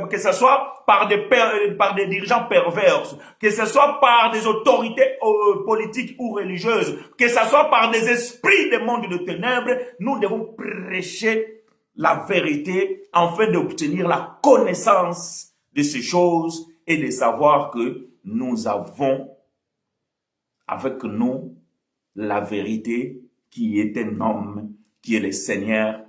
que ce soit par des dirigeants pervers, que ce soit par des autorités politiques ou religieuses, que ce soit par des esprits du monde de ténèbres. Nous devons prêcher la vérité afin d'obtenir la connaissance de ces choses et de savoir que nous avons avec nous la vérité qui est un homme, qui est le Seigneur.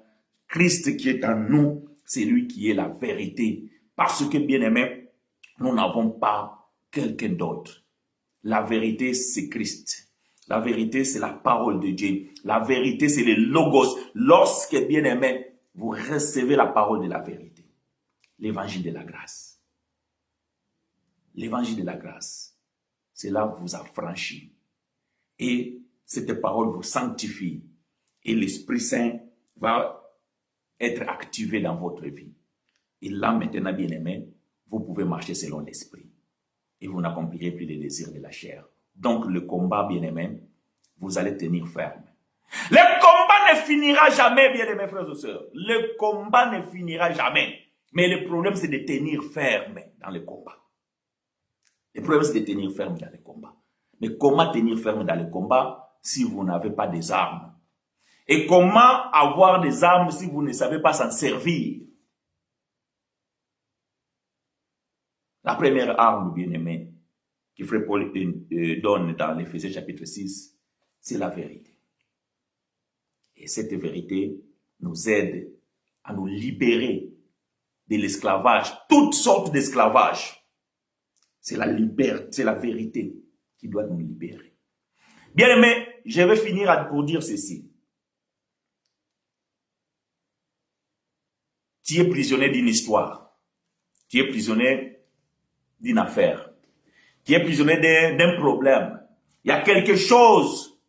Christ qui est en nous, c'est lui qui est la vérité. Parce que, bien-aimés, nous n'avons pas quelqu'un d'autre. La vérité, c'est Christ. La vérité, c'est la parole de Dieu. La vérité, c'est le logos. Lorsque, bien-aimés, vous recevez la parole de la vérité, l'évangile de la grâce. L'évangile de la grâce, cela vous affranchit. Et cette parole vous sanctifie. Et l'Esprit Saint va être activé dans votre vie. Et là, maintenant, bien-aimé, vous pouvez marcher selon l'Esprit. Et vous n'accomplirez plus les désirs de la chair. Donc, le combat, bien-aimé, vous allez tenir ferme. Le combat ne finira jamais, bien-aimés frères et sœurs. Le combat ne finira jamais. Mais le problème, c'est de tenir ferme dans le combat. Le problème, c'est de tenir ferme dans le combat. Mais comment tenir ferme dans le combat si vous n'avez pas des armes? Et comment avoir des armes si vous ne savez pas s'en servir? La première arme, bien-aimé, que Frère Paul donne dans l'Éphésiens chapitre 6, c'est la vérité. Et cette vérité nous aide à nous libérer de l'esclavage, toutes sortes d'esclavage. C'est la liberté, c'est la vérité qui doit nous libérer. Bien-aimé, je vais finir pour dire ceci. Tu es prisonnier d'une histoire. Tu es prisonnier d'une affaire. Tu es prisonnier d'un problème. Il y a quelque chose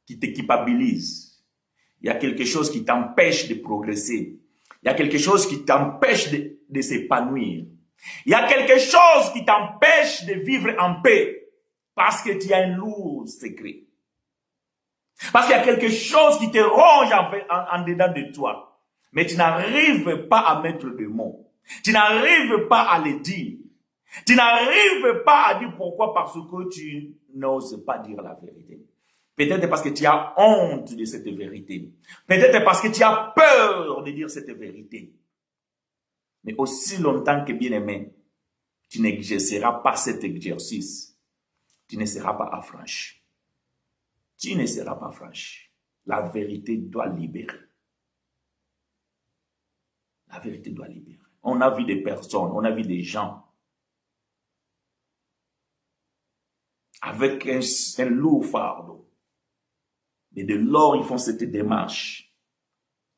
qui te culpabilise. Il y a quelque chose qui t'empêche de progresser. Il y a quelque chose qui t'empêche de s'épanouir. Il y a quelque chose qui t'empêche de vivre en paix. Parce que tu as un lourd secret. Parce qu'il y a quelque chose qui te ronge en dedans de toi. Mais tu n'arrives pas à mettre des mots. Tu n'arrives pas à le dire. Tu n'arrives pas à dire pourquoi, parce que tu n'oses pas dire la vérité. Peut-être parce que tu as honte de cette vérité. Peut-être parce que tu as peur de dire cette vérité. Mais aussi longtemps que, bien-aimé, tu n'exerceras pas cet exercice, tu ne seras pas affranchi. Tu ne seras pas affranchi. La vérité doit libérer. La vérité doit libérer. On a vu des personnes, on a vu des gens avec un lourd fardeau. Mais de lors, ils font cette démarche.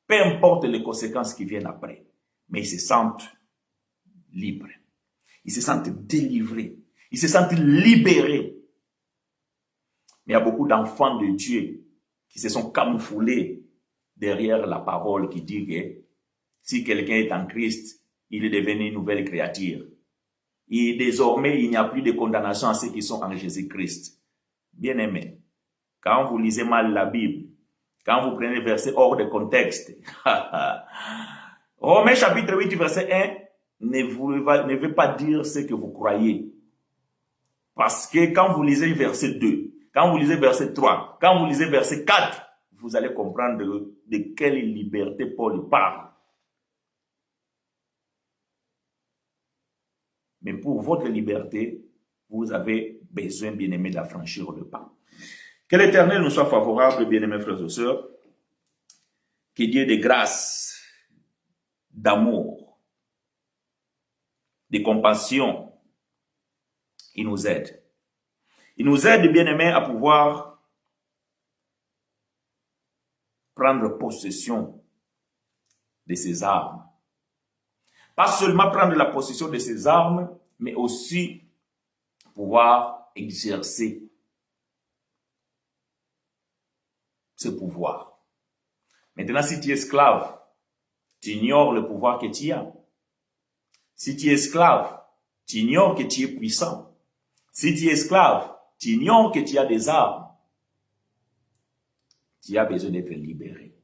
Peu importe les conséquences qui viennent après. Mais ils se sentent libres. Ils se sentent délivrés. Ils se sentent libérés. Mais il y a beaucoup d'enfants de Dieu qui se sont camouflés derrière la parole qui dit que si quelqu'un est en Christ, il est devenu une nouvelle créature. Et désormais, il n'y a plus de condamnation à ceux qui sont en Jésus-Christ. Bien-aimés, quand vous lisez mal la Bible, quand vous prenez le verset hors de contexte, Romains chapitre 8, verset 1, ne veut pas dire ce que vous croyez. Parce que quand vous lisez verset 2, quand vous lisez verset 3, quand vous lisez verset 4, vous allez comprendre de quelle liberté Paul parle. Mais pour votre liberté, vous avez besoin, bien-aimés, d'affranchir le pas. Que l'Éternel nous soit favorable, bien-aimés frères et sœurs. Que Dieu de grâce, d'amour, de compassion, il nous aide. Il nous aide, bien-aimés, à pouvoir prendre possession de ses armes. Pas seulement prendre la possession de ses armes, mais aussi pouvoir exercer ce pouvoir. Maintenant, si tu es esclave, tu ignores le pouvoir que tu as. Si tu es esclave, tu ignores que tu es puissant. Si tu es esclave, tu ignores que tu as des armes. Tu as besoin d'être libéré.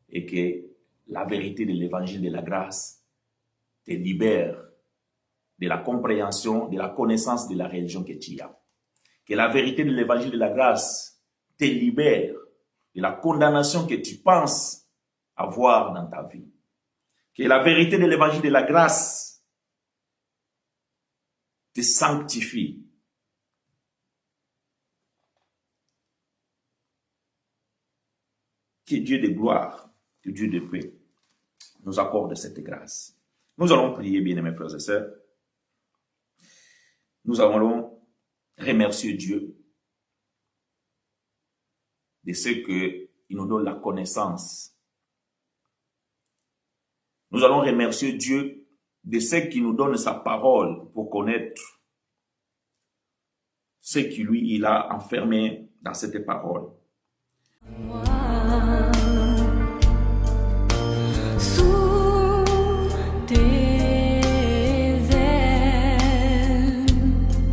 Et que la vérité de l'évangile de la grâce te libère de la compréhension, de la connaissance de la religion que tu as. Que la vérité de l'évangile de la grâce te libère de la condamnation que tu penses avoir dans ta vie. Que la vérité de l'évangile de la grâce te sanctifie. Que Dieu de gloire, que Dieu de paix nous accorde cette grâce. Nous allons prier, bien-aimés frères et sœurs. Nous allons remercier Dieu de ce qu'il nous donne la connaissance. Nous allons remercier Dieu de ce qu'il nous donne sa parole pour connaître ce qui lui, il a enfermé dans cette parole.